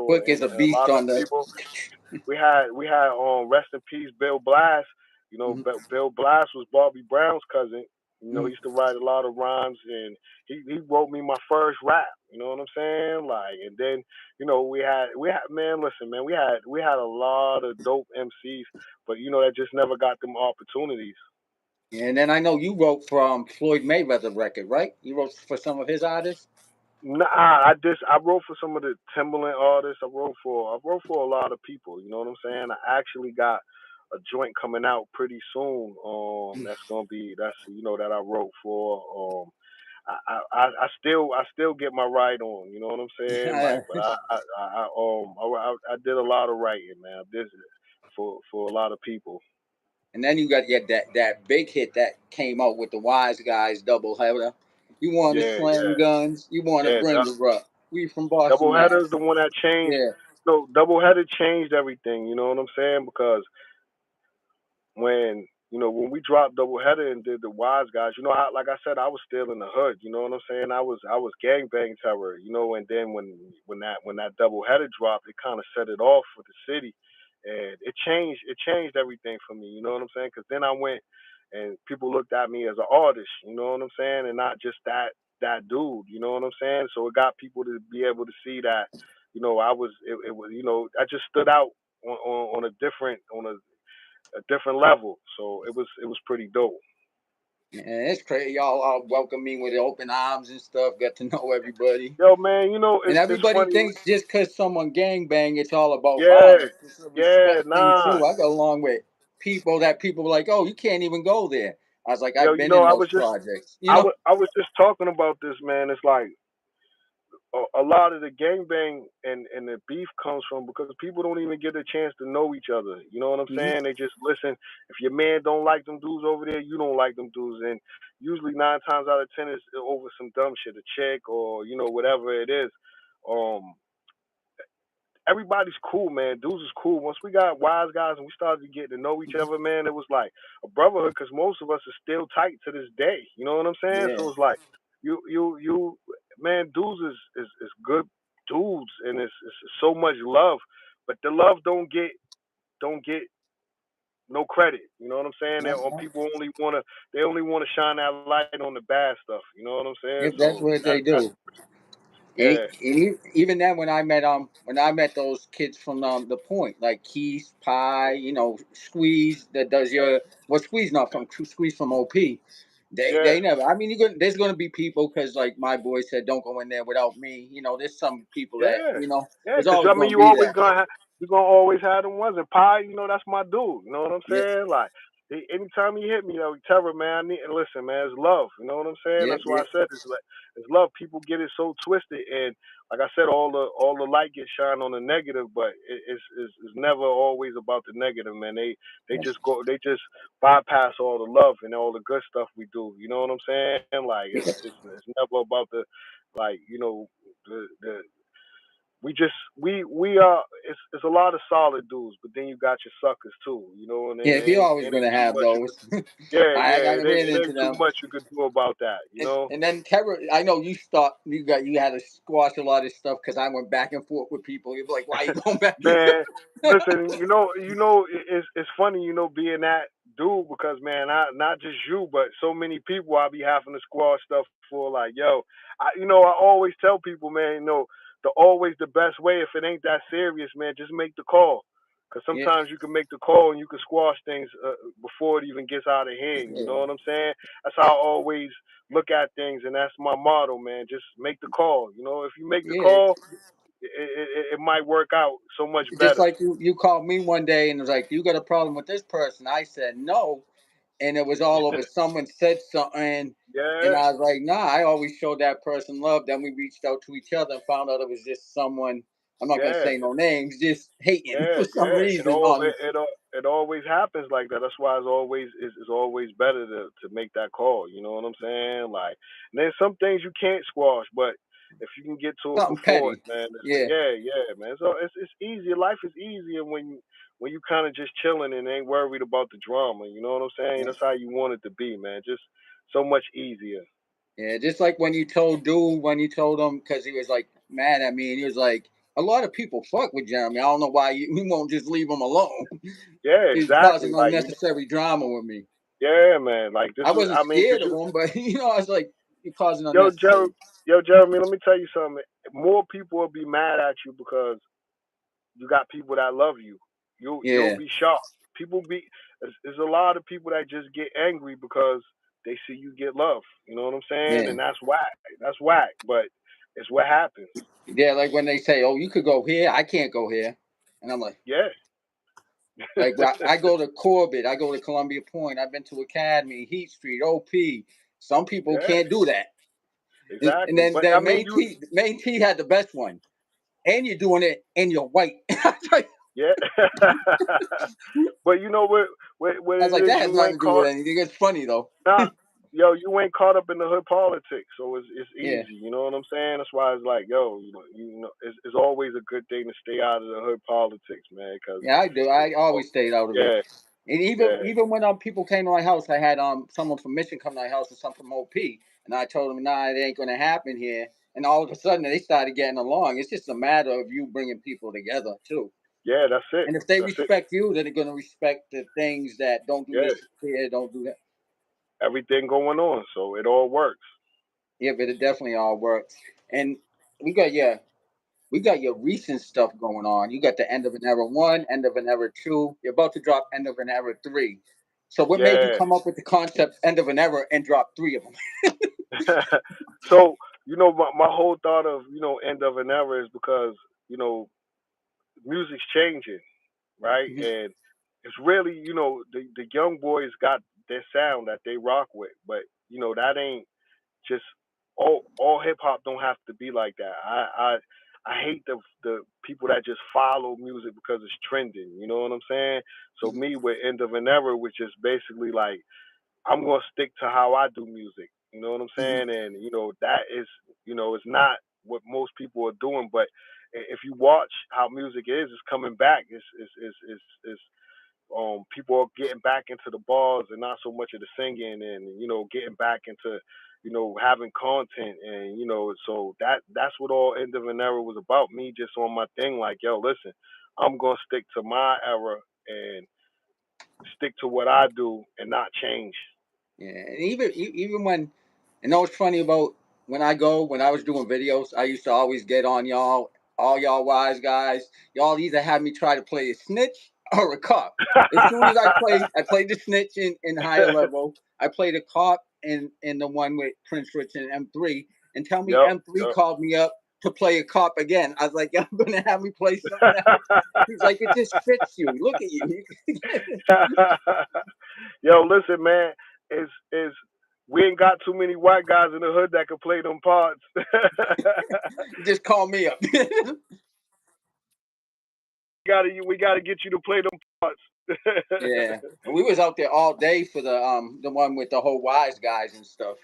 [SPEAKER 1] Quick is
[SPEAKER 2] and
[SPEAKER 1] a
[SPEAKER 2] a
[SPEAKER 1] beast
[SPEAKER 2] lot of
[SPEAKER 1] on the
[SPEAKER 2] people. We had rest in peace Bill Blast.
[SPEAKER 1] Mhm.
[SPEAKER 2] Bill Blast was Bobby Brown's cousin. He
[SPEAKER 1] Mhm.
[SPEAKER 2] used to write a lot of rhymes, and he wrote me my first rap. You know what I'm saying? Like, and then we had man, listen, man, we had a lot of dope MCs, but that just never got them opportunities.
[SPEAKER 1] And then I know you wrote from Floyd Mayweather record, right? You wrote for some of his artists.
[SPEAKER 2] Nah, I wrote for some of the Timberland artists. I wrote for a lot of people. You know what I'm saying? I actually got a joint coming out pretty soon. That I wrote for. I still get my write on. You know what I'm saying? Like, but I did a lot of writing, man. I did it for a lot of people.
[SPEAKER 1] And then you got that big hit that came out with the Wiseguys Doubleheader. You want to
[SPEAKER 2] Yeah,
[SPEAKER 1] slam
[SPEAKER 2] yeah,
[SPEAKER 1] guns. You want to
[SPEAKER 2] yeah.
[SPEAKER 1] bring the rough. We from Boston,
[SPEAKER 2] Doubleheader is
[SPEAKER 1] Mass.
[SPEAKER 2] the one that changed.
[SPEAKER 1] Yeah.
[SPEAKER 2] So Doubleheader changed everything. You know what I'm saying? Because when we dropped Doubleheader and did the Wise Guys, like I said, I was still in the hood. You know what I'm saying? I was gangbang terror. And then when that Doubleheader dropped, it kind of set it off for the city, and it changed everything for me. You know what I'm saying? Because then I went and people looked at me as an artist. You know what I'm saying? And not just that dude. You know what I'm saying? So it got people to be able to see that. I was it was I just stood out on a different level. So it was pretty dope.
[SPEAKER 1] And it's crazy. Y'all all welcome me with open arms and stuff. Got to know everybody.
[SPEAKER 2] Yo, man,
[SPEAKER 1] And
[SPEAKER 2] it's
[SPEAKER 1] everybody
[SPEAKER 2] funny.
[SPEAKER 1] thinks just because someone gangbang, it's all about
[SPEAKER 2] Yeah,
[SPEAKER 1] violence. It's a
[SPEAKER 2] yeah,
[SPEAKER 1] respect thing
[SPEAKER 2] nah.
[SPEAKER 1] too. I go along with people were like, "Oh, you can't even go there." I was like,
[SPEAKER 2] Yo,
[SPEAKER 1] "I've been in
[SPEAKER 2] I
[SPEAKER 1] those
[SPEAKER 2] was just
[SPEAKER 1] projects,"
[SPEAKER 2] I was just talking about this, man. It's like a lot of the gangbang and the beef comes from because people don't even get a chance to know each other. You know what I'm
[SPEAKER 1] Hmm.
[SPEAKER 2] saying? They just listen. If your man don't like them dudes over there, you don't like them dudes, and usually 9 times out of 10 it's over some dumb shit, a chick or whatever it is. Um, Everybody's cool, man. Dudes is cool. Once we got wise guys and we started getting to know each other, man, it was like a brotherhood because most of us are still tight to this day. You know what I'm saying?
[SPEAKER 1] Yeah.
[SPEAKER 2] So it's like you, man, dudes is good dudes, and it's so much love, but the love don't get no credit. You know what I'm saying?
[SPEAKER 1] Yeah,
[SPEAKER 2] Or people only wanna shine that light on the bad stuff. You know what I'm saying?
[SPEAKER 1] yeah,
[SPEAKER 2] So
[SPEAKER 1] that's what they
[SPEAKER 2] that's
[SPEAKER 1] do.
[SPEAKER 2] yeah,
[SPEAKER 1] Even then, when I met those kids from the point, like Keith, Pie, Squeeze that does your Squeeze not from Squeeze from OP.
[SPEAKER 2] yeah,
[SPEAKER 1] They never. I mean, there's gonna be people because like my boy said, don't go in there without me. There's some people that
[SPEAKER 2] yeah, yeah.
[SPEAKER 1] there's
[SPEAKER 2] Because
[SPEAKER 1] always
[SPEAKER 2] I mean,
[SPEAKER 1] gonna be that.
[SPEAKER 2] you gonna always have them ones. And Pie, that's my dude. You know what I'm
[SPEAKER 1] Yeah,
[SPEAKER 2] saying? Like anytime he hit me, Terror, man, I need and listen, man, it's love. You know what I'm saying?
[SPEAKER 1] yeah,
[SPEAKER 2] That's why
[SPEAKER 1] yeah,
[SPEAKER 2] I said it's love. People get it so twisted, and like I said, all the light gets shined on the negative, but it's never always about the negative, man. They
[SPEAKER 1] yes.
[SPEAKER 2] they just bypass all the love and all the good stuff we do. You know what I'm saying? Like it's never about the like the we just we are it's a lot of solid dudes, but then you got your suckers too, and
[SPEAKER 1] Yeah, you're always
[SPEAKER 2] it ain't
[SPEAKER 1] gonna
[SPEAKER 2] too
[SPEAKER 1] have
[SPEAKER 2] much you could
[SPEAKER 1] those. I
[SPEAKER 2] yeah,
[SPEAKER 1] ran
[SPEAKER 2] it
[SPEAKER 1] into
[SPEAKER 2] ain't too
[SPEAKER 1] them.
[SPEAKER 2] much you could do about that,
[SPEAKER 1] And then terror. I know you had to squash a lot of stuff because I went back and forth with people. You're like, why you going back and forth?
[SPEAKER 2] Man, listen, it's funny, being that dude because man, not just you, but so many people I be having to squash stuff for. Like, yo, I always tell people, man, the best way if it ain't that serious, man, just make the call. Cause
[SPEAKER 1] Yeah,
[SPEAKER 2] sometimes you can make the call and you can squash things before it even gets out of hand. You
[SPEAKER 1] yeah,
[SPEAKER 2] know what I'm saying? That's how I always look at things, and that's my motto, man. Just make the call. If you make the
[SPEAKER 1] yeah.
[SPEAKER 2] call, it might work out so much
[SPEAKER 1] Just
[SPEAKER 2] better.
[SPEAKER 1] like you called me one day and was like, you got a problem with this person? I said no, and it was all over. Someone said something, and
[SPEAKER 2] Yeah,
[SPEAKER 1] I was like, nah. I always showed that person love. Then we reached out to each other and found out it was just someone. I'm not gonna
[SPEAKER 2] yeah,
[SPEAKER 1] say no names, just hating
[SPEAKER 2] yeah,
[SPEAKER 1] for some
[SPEAKER 2] yeah.
[SPEAKER 1] reason on.
[SPEAKER 2] It always happens like that. That's why it's always better to make that call. You know what I'm saying? Like, and there's some things you can't squash, but if you can get to it
[SPEAKER 1] Something
[SPEAKER 2] before it,
[SPEAKER 1] petty.
[SPEAKER 2] man,
[SPEAKER 1] Yeah,
[SPEAKER 2] yeah, man. So it's easier. Life is easier when you kind of just chilling and ain't worried about the drama. You know what I'm saying?
[SPEAKER 1] yeah,
[SPEAKER 2] That's how you want it to be, man. Just so much easier.
[SPEAKER 1] yeah. Just like when you told him because he was like mad at me, and he was like, a lot of people fuck with Jeremy. I don't know why you won't just leave him alone.
[SPEAKER 2] Yeah,
[SPEAKER 1] He's
[SPEAKER 2] exactly.
[SPEAKER 1] causing
[SPEAKER 2] Like
[SPEAKER 1] unnecessary drama with me.
[SPEAKER 2] yeah, man. Like this
[SPEAKER 1] I
[SPEAKER 2] was.
[SPEAKER 1] wasn't
[SPEAKER 2] I mean, cause
[SPEAKER 1] scared of him, but I was like, you're causing
[SPEAKER 2] yo, Jer-
[SPEAKER 1] unnecessary.
[SPEAKER 2] Jeremy, let me tell you something. More people will be mad at you because you got people that love you. You'll
[SPEAKER 1] Yeah,
[SPEAKER 2] be shocked. People be there's a lot of people that just get angry because they see you get love. You know what I'm saying?
[SPEAKER 1] yeah,
[SPEAKER 2] And that's whack. That's whack. But it's what happens.
[SPEAKER 1] yeah. Like when they say, "Oh, you could go here, I can't go here," and I'm like,
[SPEAKER 2] Yeah.
[SPEAKER 1] I go to Corbett, I go to Columbia Point, I've been to Academy, Heat Street, OP. Some people
[SPEAKER 2] Yeah.
[SPEAKER 1] can't do that. And
[SPEAKER 2] Exactly.
[SPEAKER 1] then
[SPEAKER 2] But
[SPEAKER 1] the
[SPEAKER 2] I mean, you.
[SPEAKER 1] Main T had the best one, and you're doing it, and you're white. I
[SPEAKER 2] Yeah. but you know what
[SPEAKER 1] was
[SPEAKER 2] it
[SPEAKER 1] like,
[SPEAKER 2] is.
[SPEAKER 1] that has
[SPEAKER 2] You
[SPEAKER 1] nothing
[SPEAKER 2] ain't
[SPEAKER 1] to do with
[SPEAKER 2] caught.
[SPEAKER 1] anything. It's funny though.
[SPEAKER 2] Nah, yo, you ain't caught up in the hood politics, so it's
[SPEAKER 1] Yeah,
[SPEAKER 2] easy. You know what I'm saying? That's why it's like, yo, it's always a good thing to stay out of the hood politics, man, because
[SPEAKER 1] yeah, I do. I always stayed out of it.
[SPEAKER 2] yeah,
[SPEAKER 1] And
[SPEAKER 2] yeah,
[SPEAKER 1] even when people came to my house, I had someone from Mission come to my house and some from OP, and I told them, nah, it ain't gonna happen here. And all of a sudden, they started getting along. It's just a matter of you bringing people together too.
[SPEAKER 2] yeah. That's it.
[SPEAKER 1] And if they
[SPEAKER 2] That's it.
[SPEAKER 1] respect you, then they're gonna respect the things that don't do
[SPEAKER 2] Yeah,
[SPEAKER 1] this here, don't do that.
[SPEAKER 2] everything going on, so it all works.
[SPEAKER 1] Yeah, but it definitely all works. And we got yeah, we got your recent stuff going on. You got the end of an era one, end of an era two. You're about to drop end of an era three. So what made you
[SPEAKER 2] Yeah.
[SPEAKER 1] come up with the concept end of an era and drop three of them?
[SPEAKER 2] so my whole thought of end of an era is because you know music's changing, right?
[SPEAKER 1] Mhm.
[SPEAKER 2] And it's really, the young boys got their sound that they rock with, but that ain't just all hip hop don't have to be like that. I hate the people that just follow music because it's trending. You know what I'm saying? So me with End of an Era, which is basically like I'm gonna stick to how I do music. You know what I'm
[SPEAKER 1] Mhm.
[SPEAKER 2] saying? And that is it's not what most people are doing, but if you watch how music is, it's coming back. It's people are getting back into the bars and not so much of the singing, and getting back into having content, and so that's what all End of an Era was about. Me just on my thing, like, yo, listen, I'm gonna stick to my era, and stick to what I do and not change.
[SPEAKER 1] Yeah, and even when, and know what's funny about when I was doing videos, I used to always get on y'all, all y'all wise guys. Y'all either had me try to play a snitch or a cop. As soon as I played the snitch in higher level. I played a cop in the one with Prince Rich and M3, and tell me
[SPEAKER 2] Yep,
[SPEAKER 1] M3
[SPEAKER 2] yep.
[SPEAKER 1] called me up to play a cop again. I was like, y'all gonna have me play something else? He's like, it just fits you. Look at you.
[SPEAKER 2] Yo, listen, man. Is we ain't got too many white guys in the hood that can play them parts.
[SPEAKER 1] Just call me up.
[SPEAKER 2] We gotta get you to play them parts.
[SPEAKER 1] Yeah, and we was out there all day for the one with the whole wise guys and stuff.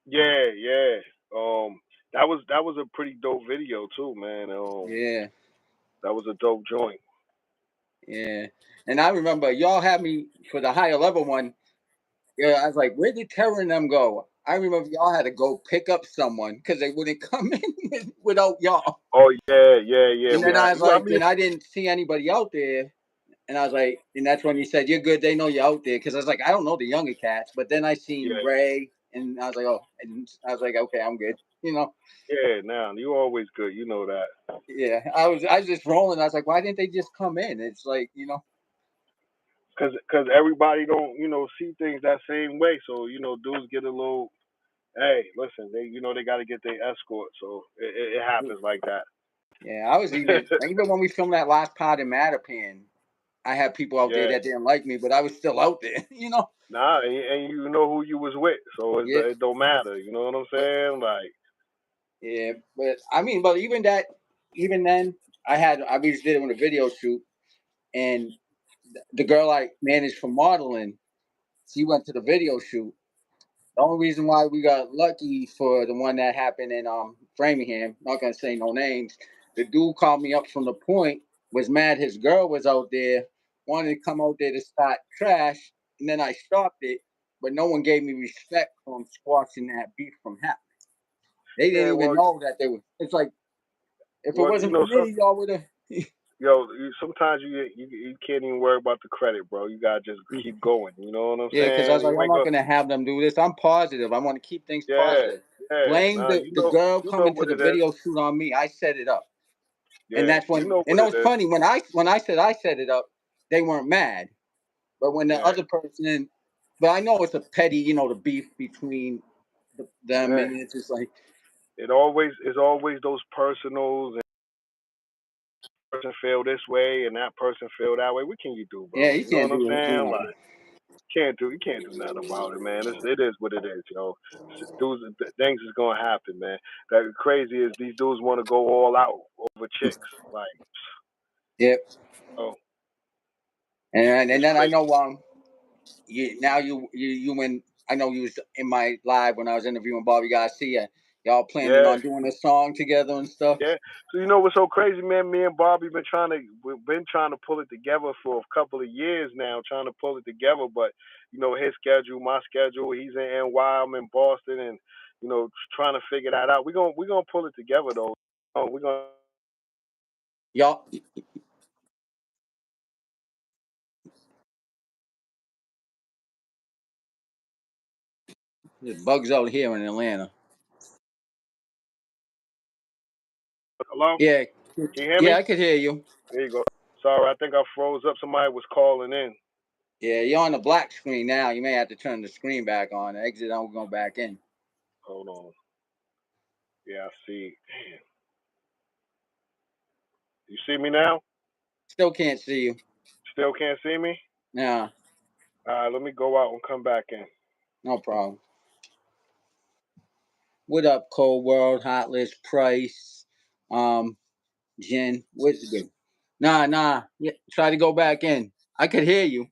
[SPEAKER 2] Yeah, yeah. That was a pretty dope video too, man.
[SPEAKER 1] Yeah,
[SPEAKER 2] That was a dope joint.
[SPEAKER 1] yeah. And I remember y'all had me for the higher level one. Yeah, I was like, where did Terror and them go? I remember y'all had to go pick up someone because they wouldn't come in without y'all.
[SPEAKER 2] Oh yeah, yeah, yeah.
[SPEAKER 1] And then I was
[SPEAKER 2] I
[SPEAKER 1] like,
[SPEAKER 2] mean,
[SPEAKER 1] and I didn't see anybody out there. And I was like, and that's when you said, you're good. They know you're out there. Cause I was like, I don't know the younger cats. But then I seen
[SPEAKER 2] yeah,
[SPEAKER 1] Ray and I was like, oh, and I was like, okay, I'm good. You know?
[SPEAKER 2] yeah. Now you always good. You know that.
[SPEAKER 1] Yeah. I was just rolling. I was like, why didn't they just come in? It's like,
[SPEAKER 2] Cause everybody don't see things that same way. So dudes get a little. Hey, listen, they got to get their escort. So it happens like that.
[SPEAKER 1] yeah, I was even when we filmed that last pod in Mattapan, I had people out there
[SPEAKER 2] Yeah.
[SPEAKER 1] that didn't like me, but I was still out there.
[SPEAKER 2] Nah, and you know who you was with, so
[SPEAKER 1] Yeah.
[SPEAKER 2] it don't matter. You know what I'm
[SPEAKER 1] But
[SPEAKER 2] saying? Like,
[SPEAKER 1] yeah, but I mean, but even then, I was doing a video shoot, and the girl I managed for modeling, she went to the video shoot. The only reason why we got lucky for the one that happened in Framingham, not gonna say no names, the dude called me up from the point, was mad his girl was out there, wanted to come out there to start trash, and then I stopped it, but no one gave me respect for him squashing that beef from happening. They
[SPEAKER 2] yeah,
[SPEAKER 1] didn't even know that they were. It's like if it
[SPEAKER 2] well,
[SPEAKER 1] wasn't for me, y'all would have.
[SPEAKER 2] sometimes you can't even worry about the credit, bro. You gotta just keep going. You know what I'm
[SPEAKER 1] Yeah, because I was
[SPEAKER 2] saying?
[SPEAKER 1] like,
[SPEAKER 2] You
[SPEAKER 1] I'm
[SPEAKER 2] ain't
[SPEAKER 1] not
[SPEAKER 2] gonna.
[SPEAKER 1] gonna have them do this. I'm positive. I want to keep things
[SPEAKER 2] Yeah,
[SPEAKER 1] positive.
[SPEAKER 2] yeah.
[SPEAKER 1] Blame
[SPEAKER 2] Nah,
[SPEAKER 1] the girl
[SPEAKER 2] you know
[SPEAKER 1] coming to
[SPEAKER 2] what
[SPEAKER 1] the
[SPEAKER 2] it is.
[SPEAKER 1] video shoot on me. I set it up. And
[SPEAKER 2] Yeah,
[SPEAKER 1] that's
[SPEAKER 2] you
[SPEAKER 1] when,
[SPEAKER 2] know
[SPEAKER 1] and
[SPEAKER 2] what
[SPEAKER 1] that
[SPEAKER 2] it
[SPEAKER 1] was
[SPEAKER 2] is.
[SPEAKER 1] funny when I said I set it up, they weren't mad. But when the
[SPEAKER 2] Yeah,
[SPEAKER 1] other person, but I know it's a petty, the beef between them,
[SPEAKER 2] yeah.
[SPEAKER 1] and it's just like,
[SPEAKER 2] It's always those personals and person feel this way and that person feel that way. What can you do,
[SPEAKER 1] yeah,
[SPEAKER 2] bro?
[SPEAKER 1] you
[SPEAKER 2] You know
[SPEAKER 1] can't
[SPEAKER 2] what I'm
[SPEAKER 1] do
[SPEAKER 2] saying?
[SPEAKER 1] nothing.
[SPEAKER 2] Like. You can't do nothing about it, man. It is what it is, Dudes, things is gonna happen, man. That crazy is these dudes want to go all out over chicks, like,
[SPEAKER 1] Yep.
[SPEAKER 2] oh,
[SPEAKER 1] And
[SPEAKER 2] it's
[SPEAKER 1] then I
[SPEAKER 2] crazy.
[SPEAKER 1] know you when I know you was in my live when I was interviewing Bobby Garcia. Y'all planning
[SPEAKER 2] Yeah,
[SPEAKER 1] on doing a song together and stuff.
[SPEAKER 2] yeah. So what's so crazy, man? Me and Bobby we've been trying to pull it together for a couple of years now, trying to pull it together. But his schedule, my schedule. He's in NY, I'm in Boston, and trying to figure that out. We gonna pull it together though. Oh, we're gonna.
[SPEAKER 1] Y'all, there's bugs out here in Atlanta.
[SPEAKER 2] Hello?
[SPEAKER 1] Yeah,
[SPEAKER 2] Can you hear
[SPEAKER 1] yeah,
[SPEAKER 2] me?
[SPEAKER 1] I could hear you.
[SPEAKER 2] There you go. Sorry, I think I froze up. Somebody was calling in.
[SPEAKER 1] Yeah, you're on the black screen now. You may have to turn the screen back on. Exit out, go back in.
[SPEAKER 2] Hold on. Yeah, I see. Damn. You see me now?
[SPEAKER 1] Still can't see you.
[SPEAKER 2] Still can't see me?
[SPEAKER 1] Nah,
[SPEAKER 2] All right, let me go out and come back in.
[SPEAKER 1] no problem. What up, Cold World, Hot List, Price, Jen? What's good? Nah. Yeah, try to go back in. I could hear you.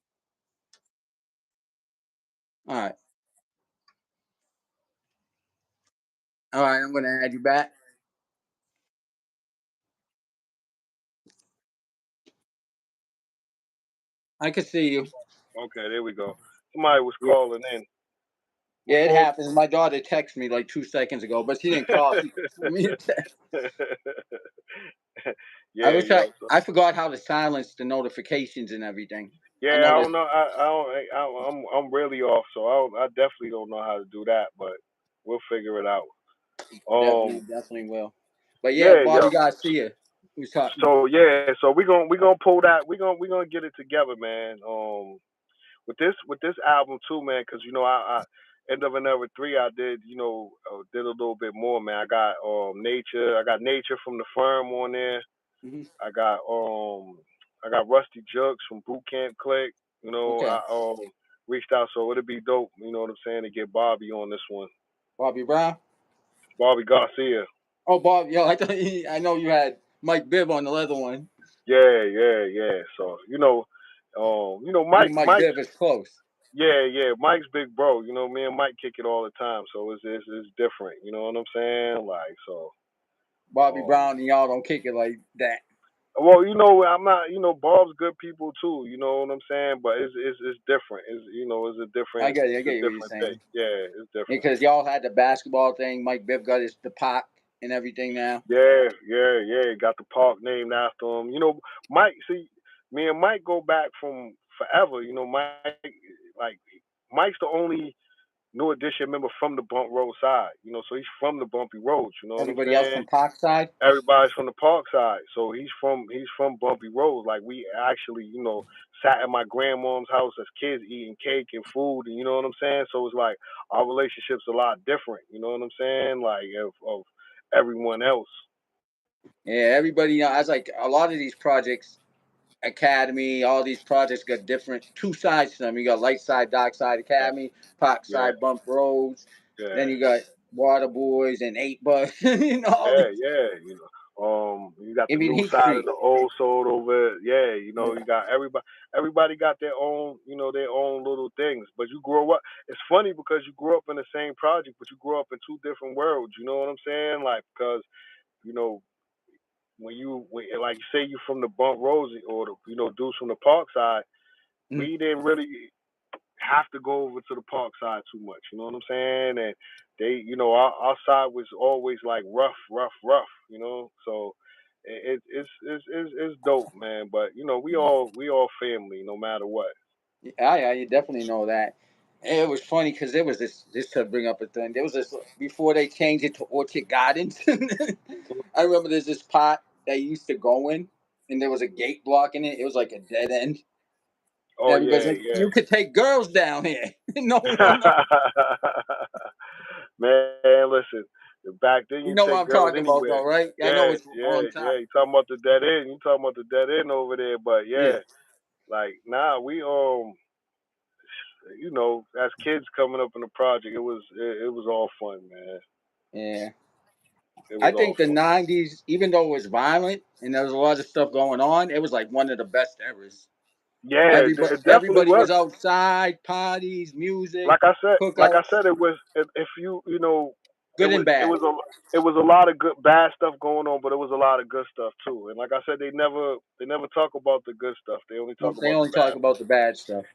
[SPEAKER 1] All right, all right. I'm gonna add you back. I could see you.
[SPEAKER 2] Okay, there we go. Somebody was
[SPEAKER 1] Yeah,
[SPEAKER 2] calling in.
[SPEAKER 1] yeah. It
[SPEAKER 2] Before.
[SPEAKER 1] happens. My daughter texted me like 2 seconds ago, but she didn't call. She sent me a text. I
[SPEAKER 2] Yeah,
[SPEAKER 1] wish
[SPEAKER 2] yo. So,
[SPEAKER 1] I forgot how to silence the notifications and everything. I
[SPEAKER 2] Yeah,
[SPEAKER 1] know
[SPEAKER 2] I
[SPEAKER 1] this
[SPEAKER 2] don't know. I'm really off, so I definitely don't know how to do that, but we'll figure it out.
[SPEAKER 1] definitely
[SPEAKER 2] Um,
[SPEAKER 1] definitely will. But yeah,
[SPEAKER 2] yeah,
[SPEAKER 1] Bobby
[SPEAKER 2] yeah.
[SPEAKER 1] Garcia, who's talking.
[SPEAKER 2] So yeah, so we gonna pull that. We gonna get it together, man. With this album too, man, because I end of an era 3, I did did a little bit more, man. I got nature from the firm on there.
[SPEAKER 1] Hmm.
[SPEAKER 2] I got um I got Rusty Jugs from Boot Camp Click.
[SPEAKER 1] Okay,
[SPEAKER 2] I reached out, so it'd be dope. You know what I'm saying, to get Bobby on this one.
[SPEAKER 1] Bobby Brown.
[SPEAKER 2] Bobby Garcia.
[SPEAKER 1] Oh, Bob, yo, I know you had Mike Bibb on the leather one.
[SPEAKER 2] Yeah, yeah, yeah. So
[SPEAKER 1] You and
[SPEAKER 2] Mike
[SPEAKER 1] Mike
[SPEAKER 2] Mike's
[SPEAKER 1] Bibb is close.
[SPEAKER 2] yeah, yeah, Mike's big bro. Me and Mike kick it all the time, so it's different. You know what I'm saying? Like so.
[SPEAKER 1] Bobby
[SPEAKER 2] Um,
[SPEAKER 1] Brown and y'all don't kick it like that.
[SPEAKER 2] well, I'm not. Bob's good people too. You know what I'm saying? But it's different.
[SPEAKER 1] I
[SPEAKER 2] It's a
[SPEAKER 1] get what you're
[SPEAKER 2] different thing.
[SPEAKER 1] saying.
[SPEAKER 2] Yeah, it's different.
[SPEAKER 1] Because y'all had the basketball thing. Mike Bibb got his the Pac and everything now.
[SPEAKER 2] Yeah, yeah, yeah. Got the park named after him. Mike. See, me and Mike go back from forever. Mike, like Mike's the only New Edition member from the Bump Road side. So he's from the bumpy roads. You know what I'm
[SPEAKER 1] Everybody else
[SPEAKER 2] saying?
[SPEAKER 1] from Pac side.
[SPEAKER 2] Everybody's from the park side, so he's from bumpy roads. Like we actually, sat at my grandmom's house as kids eating cake and food, and you know what I'm saying. So it's like our relationship's a lot different. You know what I'm saying? Like of everyone else.
[SPEAKER 1] Yeah, everybody. I was like a lot of these projects, Academy, all these projects got different two sides to them. You got Light Side, Dark Side
[SPEAKER 2] Yeah,
[SPEAKER 1] Academy, Pac
[SPEAKER 2] yeah,
[SPEAKER 1] Side, Bump Roads. Then
[SPEAKER 2] yeah,
[SPEAKER 1] you got Water Boys and Eight Bus. All
[SPEAKER 2] yeah,
[SPEAKER 1] these.
[SPEAKER 2] yeah. You got the
[SPEAKER 1] Even
[SPEAKER 2] new
[SPEAKER 1] Heat
[SPEAKER 2] side of
[SPEAKER 1] Street.
[SPEAKER 2] the old soul over it. Yeah,
[SPEAKER 1] Yeah.
[SPEAKER 2] you got everybody. Everybody got their own, their own little things. But you grow up. It's funny because you grew up in the same project, but you grew up in two different worlds. You know what I'm saying? Like because you know like you say you from the Bump Rosie or the dudes from the Park side,
[SPEAKER 1] Mhm.
[SPEAKER 2] we didn't really have to go over to the park side too much. You know what I'm saying? And they, our side was always like rough, rough, rough. So it's dope, man. But we all family, no matter what.
[SPEAKER 1] Yeah, you definitely know that. And it was funny because there was this to bring up a thing. There was this before they changed it to Orchard Gardens. I remember there's this pot that used to go in, and there was a gate blocking it. It was like a dead end.
[SPEAKER 2] Oh
[SPEAKER 1] Everybody's
[SPEAKER 2] yeah,
[SPEAKER 1] like, "You could take girls down here." No.
[SPEAKER 2] yeah. Man, listen. Back then,
[SPEAKER 1] You
[SPEAKER 2] you
[SPEAKER 1] know what
[SPEAKER 2] take
[SPEAKER 1] I'm
[SPEAKER 2] girls
[SPEAKER 1] talking about,
[SPEAKER 2] anywhere.
[SPEAKER 1] though, right? I know
[SPEAKER 2] Yeah,
[SPEAKER 1] it's a
[SPEAKER 2] yeah,
[SPEAKER 1] long time.
[SPEAKER 2] yeah. You talking about the dead end? You talking about the dead end over there? But
[SPEAKER 1] Yeah,
[SPEAKER 2] yeah, like nah, we as kids coming up in the project, it was all fun, man.
[SPEAKER 1] yeah.
[SPEAKER 2] It
[SPEAKER 1] I
[SPEAKER 2] was all
[SPEAKER 1] think the
[SPEAKER 2] fun.
[SPEAKER 1] '90s, even though it was violent and there was a lot of stuff going on, it was like one of the best eras.
[SPEAKER 2] Yeah,
[SPEAKER 1] Everybody,
[SPEAKER 2] it definitely
[SPEAKER 1] everybody
[SPEAKER 2] was.
[SPEAKER 1] was outside, parties, music,
[SPEAKER 2] Like I said,
[SPEAKER 1] cookouts,
[SPEAKER 2] if it
[SPEAKER 1] good
[SPEAKER 2] was
[SPEAKER 1] and
[SPEAKER 2] it
[SPEAKER 1] bad.
[SPEAKER 2] was a lot of good bad stuff going on, but it was a lot of good stuff too. And like I said, they never talk about the good stuff. They only talk
[SPEAKER 1] They
[SPEAKER 2] about the
[SPEAKER 1] only talk
[SPEAKER 2] bad
[SPEAKER 1] about
[SPEAKER 2] stuff.
[SPEAKER 1] the bad stuff.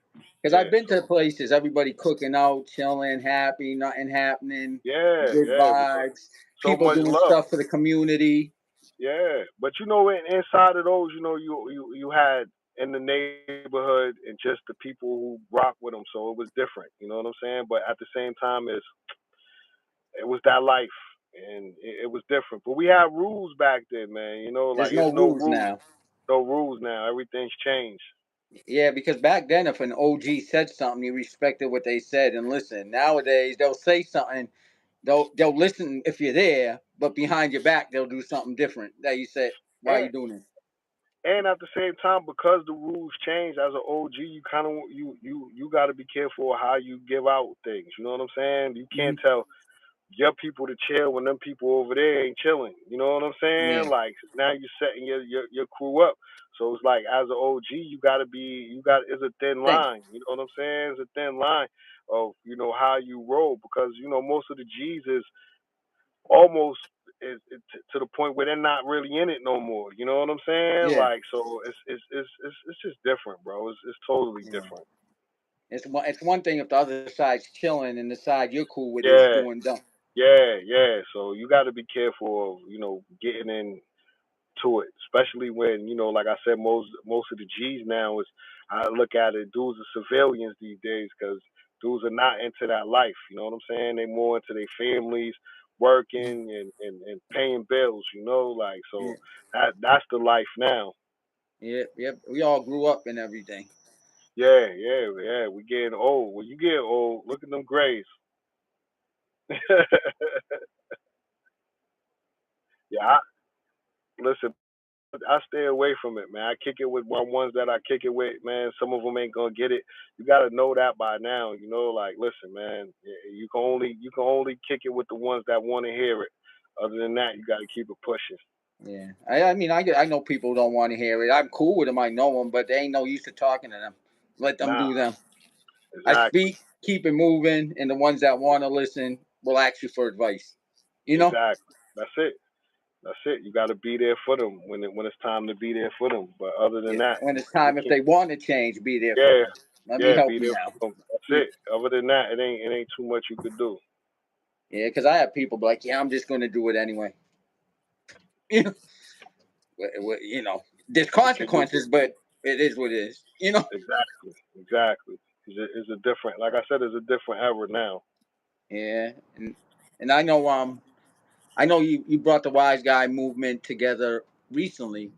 [SPEAKER 1] Because I've
[SPEAKER 2] Yeah.
[SPEAKER 1] been to
[SPEAKER 2] So
[SPEAKER 1] places, everybody cooking out, chilling, happy, nothing happening,
[SPEAKER 2] yeah,
[SPEAKER 1] good
[SPEAKER 2] yeah, it was
[SPEAKER 1] vibes,
[SPEAKER 2] so
[SPEAKER 1] people
[SPEAKER 2] much
[SPEAKER 1] doing
[SPEAKER 2] love.
[SPEAKER 1] stuff for the community.
[SPEAKER 2] Yeah, but inside of those, you had in the neighborhood and just the people who rock with them, so it was different. You know what I'm saying? But at the same time, it was that life, and it was different. But we had rules back then, man. Like
[SPEAKER 1] There's
[SPEAKER 2] there's
[SPEAKER 1] no
[SPEAKER 2] no
[SPEAKER 1] rules
[SPEAKER 2] rules,
[SPEAKER 1] now.
[SPEAKER 2] no rules now. Everything's changed.
[SPEAKER 1] Yeah, because back then, if an OG said something, you respected what they said and listened. Nowadays, they'll say something, they'll listen if you're there, but behind your back, they'll do something different. That you said, why are
[SPEAKER 2] And
[SPEAKER 1] you doing this?
[SPEAKER 2] and at the same time, because the rules change, as an OG, you kind of you got to be careful how you give out things. You know what I'm saying? You can't
[SPEAKER 1] Hmm.
[SPEAKER 2] tell your people to chill when them people over there ain't chilling. You know what I'm
[SPEAKER 1] Yeah,
[SPEAKER 2] saying? Like now you're setting your crew up. So it's like as an OG, it's a thin
[SPEAKER 1] think.
[SPEAKER 2] line. You know what I'm saying? It's a thin line of how you roll because most of the G's is almost to the point where they're not really in it no more. You know what I'm saying?
[SPEAKER 1] Yeah,
[SPEAKER 2] Like so it's just different, bro. It's totally
[SPEAKER 1] yeah.
[SPEAKER 2] different.
[SPEAKER 1] It's one thing if the other side's chilling and the side you're cool with is
[SPEAKER 2] Yeah,
[SPEAKER 1] doing dumb.
[SPEAKER 2] yeah, yeah. So you got to be careful of getting in to it, especially when like I said, most of the G's now is I look at it, dudes are civilians these days because dudes are not into that life. You know what I'm saying? They more into their families, working and paying bills. Like
[SPEAKER 1] Yeah,
[SPEAKER 2] so that's the life now.
[SPEAKER 1] yeah, yeah. We all grew up and everything.
[SPEAKER 2] Yeah, yeah, yeah. We getting old. When you get old, look at them grays. Yeah, listen. I stay away from it, man. I kick it with ones that I kick it with, man. Some of them ain't gonna get it. You gotta know that by now. Like listen, man. You can only kick it with the ones that want to hear it. Other than that, you gotta keep it pushing.
[SPEAKER 1] Yeah, I mean, I know people don't want to hear it. I'm cool with them. I know them, but they ain't no use to talking to them. Let them
[SPEAKER 2] Nah,
[SPEAKER 1] do them. I
[SPEAKER 2] exactly,
[SPEAKER 1] speak, keep it moving, and the ones that want to listen will ask you for advice. You know?
[SPEAKER 2] exactly. That's it. That's it. You gotta be there for them when it's time to be there for them. But other than
[SPEAKER 1] Yeah,
[SPEAKER 2] that,
[SPEAKER 1] when it's
[SPEAKER 2] you
[SPEAKER 1] time, if
[SPEAKER 2] can't.
[SPEAKER 1] they want to change, be there for
[SPEAKER 2] Yeah,
[SPEAKER 1] them. Let me
[SPEAKER 2] yeah,
[SPEAKER 1] help
[SPEAKER 2] be
[SPEAKER 1] you
[SPEAKER 2] there
[SPEAKER 1] now.
[SPEAKER 2] for them.
[SPEAKER 1] Yeah,
[SPEAKER 2] That's it. Other than that, it ain't too much you could do.
[SPEAKER 1] because I have people be like, yeah, I'm just going to do it anyway. You know, you know, there's
[SPEAKER 2] What you do?
[SPEAKER 1] consequences, but it is what it is. You know?
[SPEAKER 2] Exactly, exactly. It's a different, like I said, it's a different era now.
[SPEAKER 1] Yeah, and I know you brought the wise guy movement together recently.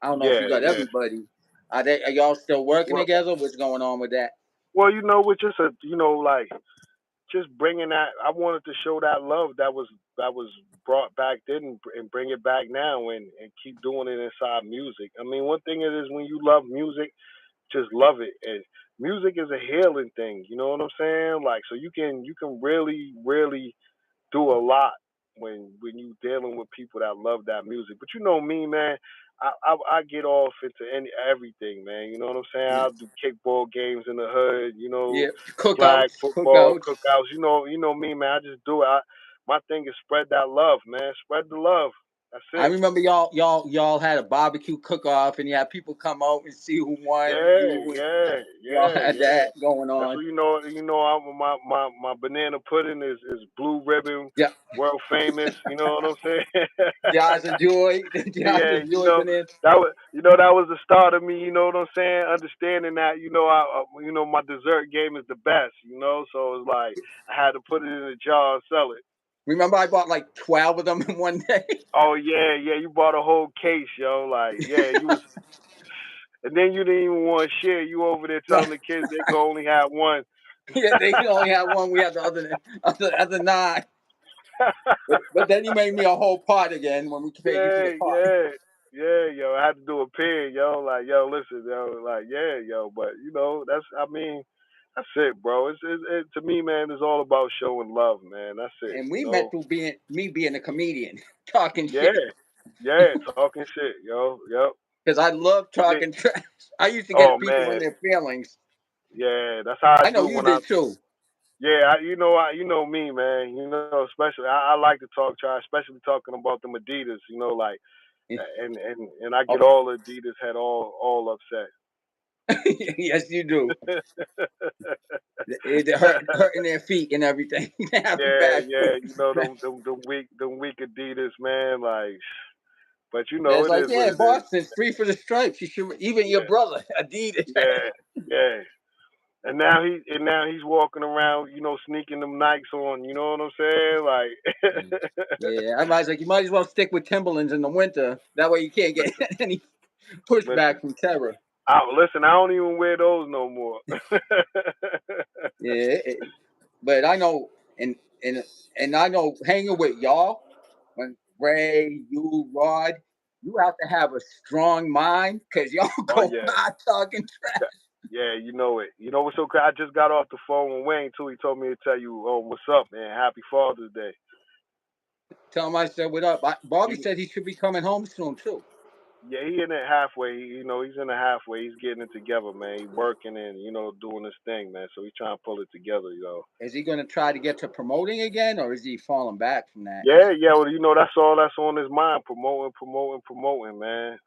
[SPEAKER 1] I don't know if you
[SPEAKER 2] Yeah,
[SPEAKER 1] got
[SPEAKER 2] yeah.
[SPEAKER 1] everybody. Are y'all still working
[SPEAKER 2] Well,
[SPEAKER 1] together? What's going on with that?
[SPEAKER 2] with just like just bringing that. I wanted to show that love that was brought back then and bring it back now and keep doing it inside music. I mean, one thing it is when you love music, just love it. And music is a healing thing. You know what I'm saying? Like, so you can really, really do a lot when you dealing with people that love that music. But you know me, man. I get off into everything, man. You know what I'm saying?
[SPEAKER 1] Yeah,
[SPEAKER 2] I'll do kickball games in the hood.
[SPEAKER 1] yeah.
[SPEAKER 2] Flag
[SPEAKER 1] Cookouts,
[SPEAKER 2] football,
[SPEAKER 1] cookouts.
[SPEAKER 2] cookouts. You know me, man. I just do it. My thing is spread that love, man. Spread the love. That's
[SPEAKER 1] I
[SPEAKER 2] it.
[SPEAKER 1] remember y'all had a barbecue cook off, and you had people come out and see who won.
[SPEAKER 2] Yeah,
[SPEAKER 1] You and
[SPEAKER 2] yeah,
[SPEAKER 1] y'all
[SPEAKER 2] yeah,
[SPEAKER 1] had
[SPEAKER 2] yeah.
[SPEAKER 1] that going
[SPEAKER 2] That's
[SPEAKER 1] on.
[SPEAKER 2] what you know. My banana pudding is blue ribbon,
[SPEAKER 1] Yeah,
[SPEAKER 2] world famous. You know what I'm saying?
[SPEAKER 1] Jazz and Joy, Jazz
[SPEAKER 2] Yeah,
[SPEAKER 1] and Joy banana.
[SPEAKER 2] that was the start of me. You know what I'm saying? Understanding that my dessert game is the best. So it's like I had to put it in a jar and sell it.
[SPEAKER 1] Remember, I bought like 12 of them in one day.
[SPEAKER 2] Oh yeah, yeah. You bought a whole case, yo. Like yeah, you was, and then you didn't even want to share. You over there
[SPEAKER 1] No,
[SPEAKER 2] telling the kids they could only have one.
[SPEAKER 1] yeah, they only had one. We had the other nine. But then he made me a whole pot again when we paid you for the
[SPEAKER 2] Yeah,
[SPEAKER 1] pot.
[SPEAKER 2] yeah, yeah, yo. I had to do a pin, yo. Like, yo, listen, yo. Like, yeah, yo. But I mean, that's it, bro. To me, man. It's all about showing love, man. That's it.
[SPEAKER 1] And we met through being a comedian, talking
[SPEAKER 2] Yeah,
[SPEAKER 1] shit.
[SPEAKER 2] yeah. Talking shit, yo. Yep.
[SPEAKER 1] Because I love
[SPEAKER 2] I think.
[SPEAKER 1] talking trash. I used to
[SPEAKER 2] Oh
[SPEAKER 1] get people in
[SPEAKER 2] man.
[SPEAKER 1] their feelings.
[SPEAKER 2] Yeah, that's how I
[SPEAKER 1] I know
[SPEAKER 2] do
[SPEAKER 1] you
[SPEAKER 2] when I.
[SPEAKER 1] did too.
[SPEAKER 2] Yeah, you know me, man. Especially I like to talk trash, especially talking about them Adidas. Like, and I
[SPEAKER 1] Oh,
[SPEAKER 2] get all Adidas had all upset.
[SPEAKER 1] yes, you do. It hurting their feet and everything. Having
[SPEAKER 2] Yeah,
[SPEAKER 1] bad
[SPEAKER 2] yeah,
[SPEAKER 1] feet.
[SPEAKER 2] them weak Adidas, man. Like, but
[SPEAKER 1] It's
[SPEAKER 2] it
[SPEAKER 1] like,
[SPEAKER 2] is what
[SPEAKER 1] yeah,
[SPEAKER 2] it is.
[SPEAKER 1] Boston's free for the stripes. You should even your
[SPEAKER 2] Yeah,
[SPEAKER 1] brother Adidas.
[SPEAKER 2] yeah, yeah. And now he's walking around, sneaking them Nikes on. You know what I'm saying? Like,
[SPEAKER 1] Yeah, I was like, you might as well stick with Timberlands in the winter. That way you can't get
[SPEAKER 2] listen,
[SPEAKER 1] any
[SPEAKER 2] listen.
[SPEAKER 1] pushback from Terror.
[SPEAKER 2] Listen, I don't even wear those no more.
[SPEAKER 1] Yeah, but I know, and and I know hanging with y'all, when Ray, you, Rod, you have to have a strong mind because y'all
[SPEAKER 2] Oh
[SPEAKER 1] go
[SPEAKER 2] yeah,
[SPEAKER 1] hard talking trash.
[SPEAKER 2] yeah. You know it. You know what's so crazy? I just got off the phone with Wayne too. He told me to tell you, oh, what's up, man? Happy Father's Day.
[SPEAKER 1] Tell him I said what up. Bobby
[SPEAKER 2] He
[SPEAKER 1] said he should be coming home soon too.
[SPEAKER 2] Yeah, he in it halfway. He's in the halfway. He's getting it together, man. He working and doing his thing, man. So he's trying to pull it together.
[SPEAKER 1] Is he going to try to get to promoting again, or is he falling back from that?
[SPEAKER 2] Yeah, yeah. Well, that's all that's on his mind. Promoting, promoting, promoting, man.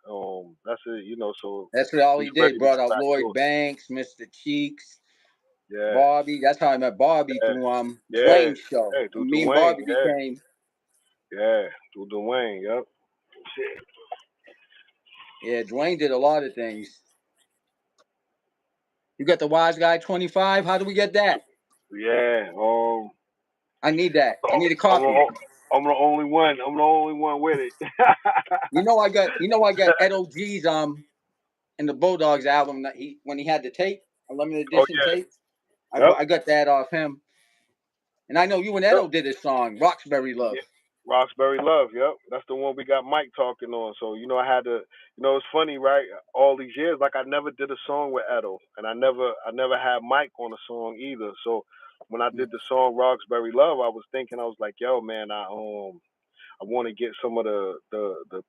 [SPEAKER 2] That's it. So
[SPEAKER 1] That's what all
[SPEAKER 2] he's
[SPEAKER 1] he
[SPEAKER 2] ready
[SPEAKER 1] did.
[SPEAKER 2] to
[SPEAKER 1] Brought
[SPEAKER 2] get
[SPEAKER 1] out
[SPEAKER 2] back
[SPEAKER 1] Lloyd
[SPEAKER 2] to
[SPEAKER 1] Banks, Mr. Cheeks,
[SPEAKER 2] it. Yeah,
[SPEAKER 1] Bobby. That's how I met Bobby
[SPEAKER 2] yeah,
[SPEAKER 1] through
[SPEAKER 2] yeah.
[SPEAKER 1] Dwayne's show.
[SPEAKER 2] Hey, do
[SPEAKER 1] And me and
[SPEAKER 2] Dwayne.
[SPEAKER 1] Bobby
[SPEAKER 2] Yeah,
[SPEAKER 1] became
[SPEAKER 2] yeah. Do Dwayne. Yep. Shit.
[SPEAKER 1] Yeah, Dwayne did a lot of things. You got the Wiseguy 25. How do we get that?
[SPEAKER 2] Yeah.
[SPEAKER 1] I need that. I need a
[SPEAKER 2] I'm
[SPEAKER 1] copy.
[SPEAKER 2] the, I'm the only one. I'm the only one with it.
[SPEAKER 1] I got Ed OG's in the Bulldogs album that he when he had the tape, a limited
[SPEAKER 2] Oh
[SPEAKER 1] edition tape.
[SPEAKER 2] yeah. Yep.
[SPEAKER 1] I got that off him. And I know you and
[SPEAKER 2] Yep.
[SPEAKER 1] Edo did a song, Roxbury Love.
[SPEAKER 2] Yeah. Roxbury Love, yep. That's the one we got Mike talking on. So, I had to it's funny, right? All these years, like I never did a song with Edo. And I never had Mike on a song either. So when I did the song Roxbury Love, I was thinking, I was like, yo, man, I want to get some of the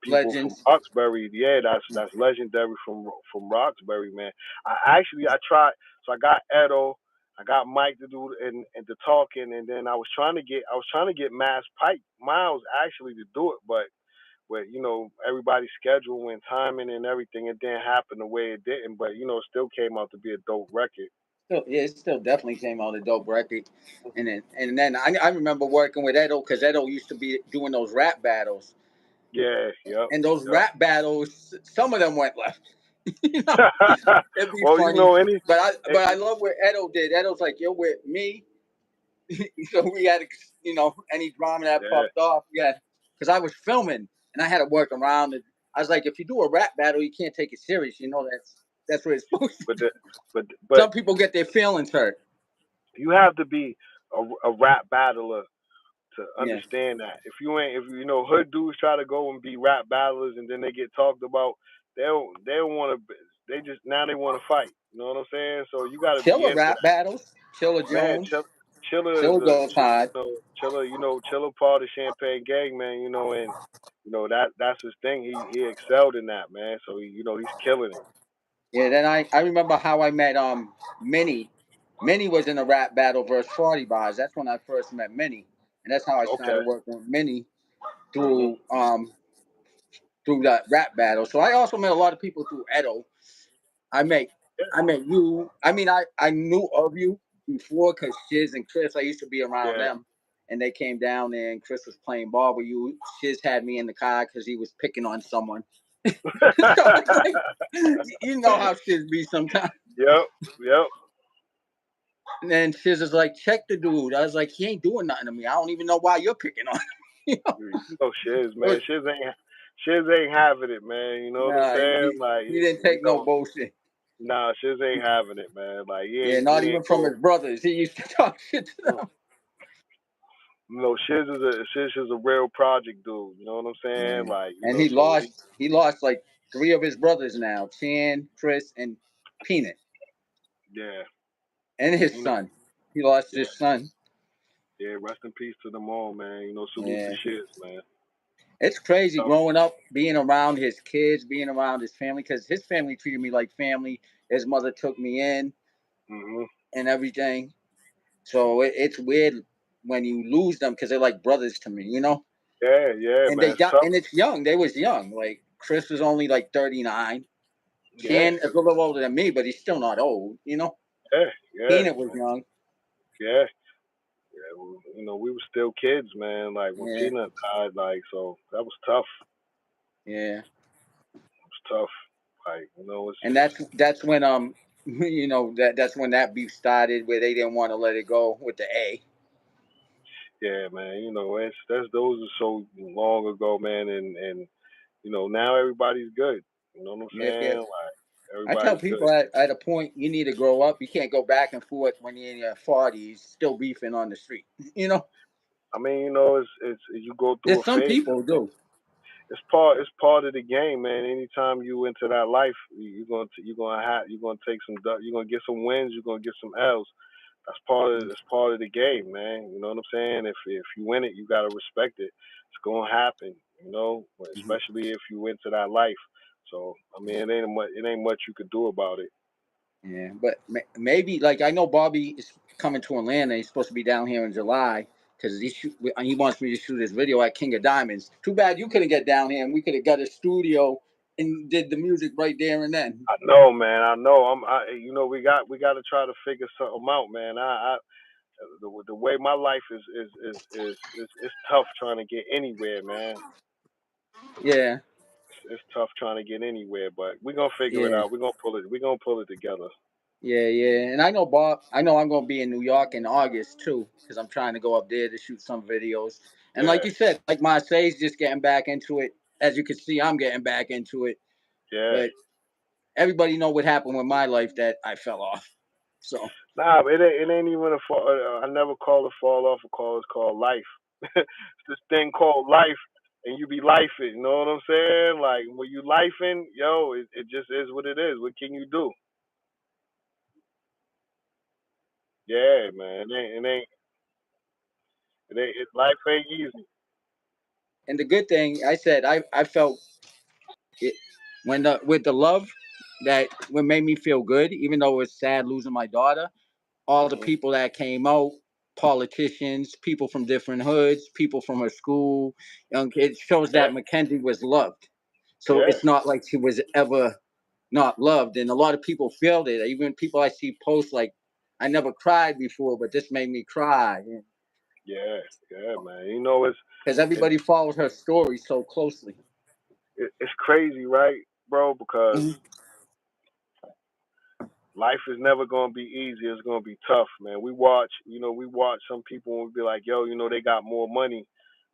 [SPEAKER 2] people from
[SPEAKER 1] Legends.
[SPEAKER 2] Roxbury. Yeah, that's legendary from Roxbury, man. I tried. So I got Edo, I got Mike to do and the talking, and then I was trying to get Mass Pike Miles actually to do it, but with everybody's schedule and timing and everything, it didn't happen the way it didn't. But it still came out to be a dope record.
[SPEAKER 1] Still, yeah, it still definitely came out a dope record. And then I remember working with Edo because Edo used to be doing those rap battles.
[SPEAKER 2] Yeah, yep,
[SPEAKER 1] And those
[SPEAKER 2] yep.
[SPEAKER 1] rap battles, some of them went left. you know, it'd be
[SPEAKER 2] Well,
[SPEAKER 1] funny.
[SPEAKER 2] any.
[SPEAKER 1] But I love what Edo did. Edo's like, you're with me. So we had, any drama that
[SPEAKER 2] Yeah,
[SPEAKER 1] popped off, yeah, because I was filming and I had to work around it. I was like, if you do a rap battle, you can't take it serious. That's what it's supposed to.
[SPEAKER 2] but the, but
[SPEAKER 1] Some people get their feelings hurt.
[SPEAKER 2] you have to be a rap battler to
[SPEAKER 1] Yeah,
[SPEAKER 2] understand that. If you ain't, if hood dudes try to go and be rap battlers and then they get talked about, they don't want to. They just now they want to fight. You know what I'm saying? So you got to be
[SPEAKER 1] Chiller
[SPEAKER 2] into
[SPEAKER 1] rap
[SPEAKER 2] that,
[SPEAKER 1] battles. Chiller
[SPEAKER 2] man.
[SPEAKER 1] Jones.
[SPEAKER 2] Chiller is
[SPEAKER 1] Chiller goes hard.
[SPEAKER 2] Chiller part of Champagne Gang, man. And that's his thing. He excelled in that, man. So he's killing it.
[SPEAKER 1] Yeah, then I remember how I met Minnie. Minnie was in a rap battle versus 40 Bars. That's when I first met Minnie. And that's how I
[SPEAKER 2] Okay.
[SPEAKER 1] started working with Minnie
[SPEAKER 2] Mhm.
[SPEAKER 1] through that rap battle. So I also met a lot of people through Edo. I met
[SPEAKER 2] Yeah.
[SPEAKER 1] I met you. I mean, I knew of you before because Shiz and Chris. I used to be around
[SPEAKER 2] Yeah.
[SPEAKER 1] them, and they came down there, and Chris was playing ball with you. Shiz had me in the car because he was picking on someone. So it's like, you know how Shiz be sometimes.
[SPEAKER 2] Yep. Yep.
[SPEAKER 1] And then Shiz is like, check the dude. I was like, he ain't doing nothing to me. I don't even know why you're picking on him.
[SPEAKER 2] Shiz, man. Shiz ain't having it, man. You know what I'm
[SPEAKER 1] Nah,
[SPEAKER 2] saying? Like,
[SPEAKER 1] he didn't take no bullshit.
[SPEAKER 2] nah, Shiz ain't having it, man. Like,
[SPEAKER 1] Yeah,
[SPEAKER 2] he
[SPEAKER 1] not even
[SPEAKER 2] ain't
[SPEAKER 1] from
[SPEAKER 2] go.
[SPEAKER 1] his brothers. He used to talk shit to them.
[SPEAKER 2] Shiz is a real project dude. You know what I'm saying?
[SPEAKER 1] Yeah.
[SPEAKER 2] Like,
[SPEAKER 1] And he
[SPEAKER 2] so
[SPEAKER 1] lost like three of his brothers now, Chan, Chris, and Peanut,
[SPEAKER 2] yeah,
[SPEAKER 1] and his
[SPEAKER 2] you know,
[SPEAKER 1] son. He lost
[SPEAKER 2] yeah,
[SPEAKER 1] his son.
[SPEAKER 2] yeah. Rest in peace to them all, man. Salute to
[SPEAKER 1] Yeah.
[SPEAKER 2] Shiz, man.
[SPEAKER 1] It's crazy
[SPEAKER 2] Tough.
[SPEAKER 1] growing up, being around his kids, being around his family, because his family treated me like family. His mother took me in
[SPEAKER 2] Mhm.
[SPEAKER 1] and everything. So it's weird when you lose them because they're like brothers to me.
[SPEAKER 2] Yeah, yeah,
[SPEAKER 1] And
[SPEAKER 2] man. It's tough.
[SPEAKER 1] and it's young. They was young. Like Chris was only like 39.
[SPEAKER 2] Yeah,
[SPEAKER 1] Chan is a little older than me, but he's still not old.
[SPEAKER 2] yeah, yeah,
[SPEAKER 1] Peanut was young.
[SPEAKER 2] yeah. Yeah, we were still kids, man. Like when
[SPEAKER 1] Yeah,
[SPEAKER 2] Peanut died, like so that was tough.
[SPEAKER 1] yeah.
[SPEAKER 2] It was tough. Like it's
[SPEAKER 1] And
[SPEAKER 2] just
[SPEAKER 1] that's when that's when that beef started where they didn't want to let it go with the A.
[SPEAKER 2] yeah, man. That's those are so long ago, man, and now everybody's good. You know what I'm
[SPEAKER 1] Yeah, yeah.
[SPEAKER 2] saying? Like
[SPEAKER 1] I tell
[SPEAKER 2] everybody's good.
[SPEAKER 1] people at a point you need to grow up. You can't go back and forth when you're in your 40s still beefing on the street. You know,
[SPEAKER 2] I mean, it's you go through
[SPEAKER 1] there's
[SPEAKER 2] a
[SPEAKER 1] some
[SPEAKER 2] phase.
[SPEAKER 1] people do.
[SPEAKER 2] It's part of the game, man. Anytime you into that life, you're gonna take you're gonna get some wins, you're gonna get some L's. That's part of the game, man. You know what I'm saying? If you win it, you gotta respect it. It's gonna happen,
[SPEAKER 1] Mhm.
[SPEAKER 2] especially if you into that life. So I mean, it ain't much you could do about it.
[SPEAKER 1] Yeah, but maybe like I know Bobby is coming to Atlanta. He's supposed to be down here in July because he wants me to shoot his video at King of Diamonds. Too bad you couldn't get down here and we could have got a studio and did the music right there and then.
[SPEAKER 2] I know, man. I know. We got to try to figure something out, man. The way my life is it's tough trying to get anywhere, man.
[SPEAKER 1] Yeah,
[SPEAKER 2] it's tough trying to get anywhere, but we're gonna figure it
[SPEAKER 1] Yeah.
[SPEAKER 2] out. We're gonna pull it. We're gonna pull it together.
[SPEAKER 1] Yeah, yeah, and I know Bob. I know I'm gonna be in New York in August too, because I'm trying to go up there to shoot some videos. And like
[SPEAKER 2] Yeah,
[SPEAKER 1] you said, like Marseille's just getting back into it. As you can see, I'm getting back into it.
[SPEAKER 2] yeah.
[SPEAKER 1] But everybody know what happened with my life that I fell off. So
[SPEAKER 2] Nah, but it ain't even a fall. I never call it fall off. A call it's called life. It's this thing called life, and you be lifing. You know what I'm saying? Like when you lifing, yo, it just is what it is. What can you do? Yeah, man. Life ain't easy.
[SPEAKER 1] and the good thing, I said I felt it when the with the love that what made me feel good, even though it was sad losing my daughter. All the
[SPEAKER 2] Hmm.
[SPEAKER 1] people that came out, politicians, people from different hoods, people from her school, young kids, shows
[SPEAKER 2] Yeah,
[SPEAKER 1] that Mackenzie was loved. So
[SPEAKER 2] yeah,
[SPEAKER 1] it's not like she was ever not loved. And a lot of people feel it. Even people I see post like, I never cried before, but this made me cry.
[SPEAKER 2] yeah, yeah, man. You know
[SPEAKER 1] Because
[SPEAKER 2] it's
[SPEAKER 1] everybody followed her story so closely.
[SPEAKER 2] it's crazy, right, bro? Because
[SPEAKER 1] Mhm.
[SPEAKER 2] life is never gonna be easy. It's gonna be tough, man. We watch some people and we be like, yo, they got more money,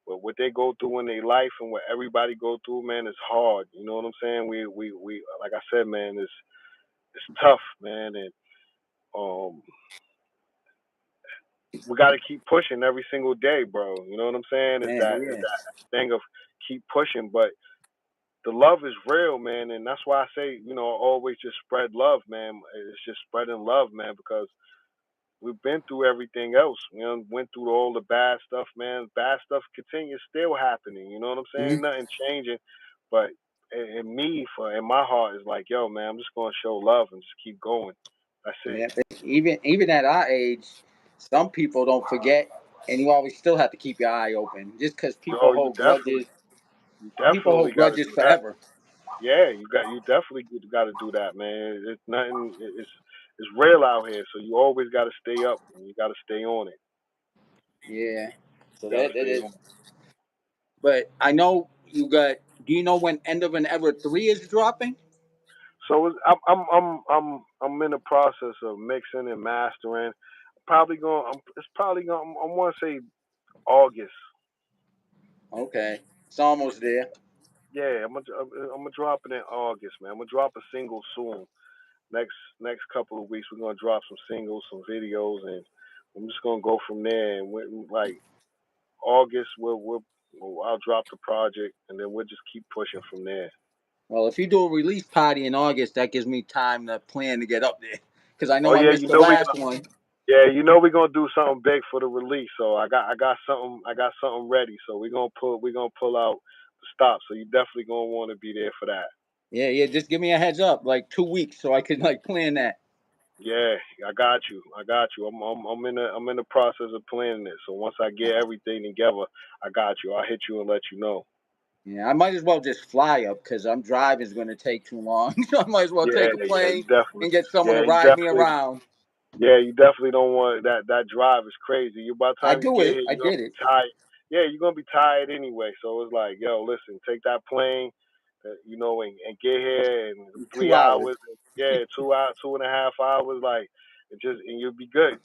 [SPEAKER 2] but what they go through in their life and what everybody go through, man, is hard. You know what I'm saying? We like I said, man, it's tough, man, and um, we got to keep pushing every single day, bro. You know what I'm saying? Is
[SPEAKER 1] Man,
[SPEAKER 2] that is
[SPEAKER 1] yeah.
[SPEAKER 2] that thing of keep pushing, but the love is real, man, and that's why I say, always just spread love, man. It's just spreading love, man, because we've been through everything else. Went through all the bad stuff, man. Bad stuff continues still happening. You know what I'm saying?
[SPEAKER 1] Mhm.
[SPEAKER 2] Nothing changing, but in my heart is like, yo, man, I'm just gonna show love and just keep going. That's it.
[SPEAKER 1] Yeah, but even at our age, some people don't forget, and you always still have to keep your eye open. Just because people
[SPEAKER 2] Yo,
[SPEAKER 1] hold grudges,
[SPEAKER 2] you
[SPEAKER 1] people
[SPEAKER 2] definitely
[SPEAKER 1] hold
[SPEAKER 2] got to
[SPEAKER 1] grudges
[SPEAKER 2] do that.
[SPEAKER 1] forever.
[SPEAKER 2] Yeah, you definitely got to do that, man. It's nothing. It's real out here, so you always got to stay up and you got to stay on it.
[SPEAKER 1] Yeah. So
[SPEAKER 2] You got to
[SPEAKER 1] that
[SPEAKER 2] stay
[SPEAKER 1] is.
[SPEAKER 2] on it.
[SPEAKER 1] But I know you got. Do you know when End of an Ever 3 is dropping?
[SPEAKER 2] So I'm in the process of mixing and mastering. Probably going. It's probably going. I want to say August.
[SPEAKER 1] Okay, it's almost there.
[SPEAKER 2] Yeah, I'm gonna drop it in August, man. I'm gonna drop a single soon. Next couple of weeks, we're gonna drop some singles, some videos, and I'm just gonna go from there. And like August, I'll drop the project, and then we'll just keep pushing from there.
[SPEAKER 1] Well, if you do a release party in August, that gives me time to plan to get up there. Because I
[SPEAKER 2] Oh
[SPEAKER 1] know I
[SPEAKER 2] yeah,
[SPEAKER 1] missed the last one.
[SPEAKER 2] we're gonna do something big for the release. So I got something ready. So we're gonna pull out the stop. So you definitely gonna want to be there for that.
[SPEAKER 1] Yeah, yeah. Just give me a heads up, like 2 weeks, so I can like plan that.
[SPEAKER 2] Yeah, I got you. I got you. I'm in the process of planning it. So once I get everything together, I got you. I'll hit you and let you know.
[SPEAKER 1] Yeah, I might as well just fly up because I'm driving is going to take too long. So I might as well
[SPEAKER 2] Yeah,
[SPEAKER 1] take a
[SPEAKER 2] yeah,
[SPEAKER 1] plane and get someone
[SPEAKER 2] yeah,
[SPEAKER 1] to
[SPEAKER 2] you
[SPEAKER 1] ride me
[SPEAKER 2] definitely,
[SPEAKER 1] around.
[SPEAKER 2] you definitely don't want that. That drive is crazy. By the
[SPEAKER 1] I
[SPEAKER 2] time you
[SPEAKER 1] do
[SPEAKER 2] get
[SPEAKER 1] it.
[SPEAKER 2] here,
[SPEAKER 1] I
[SPEAKER 2] you're gonna
[SPEAKER 1] did
[SPEAKER 2] be
[SPEAKER 1] it.
[SPEAKER 2] tired. Yeah, you're gonna be tired anyway. So it's like, yo, listen, take that plane, and get here in
[SPEAKER 1] 2 hours.
[SPEAKER 2] 3 hours. Yeah, 2 hours, 2.5 hours, like, and you'll be good.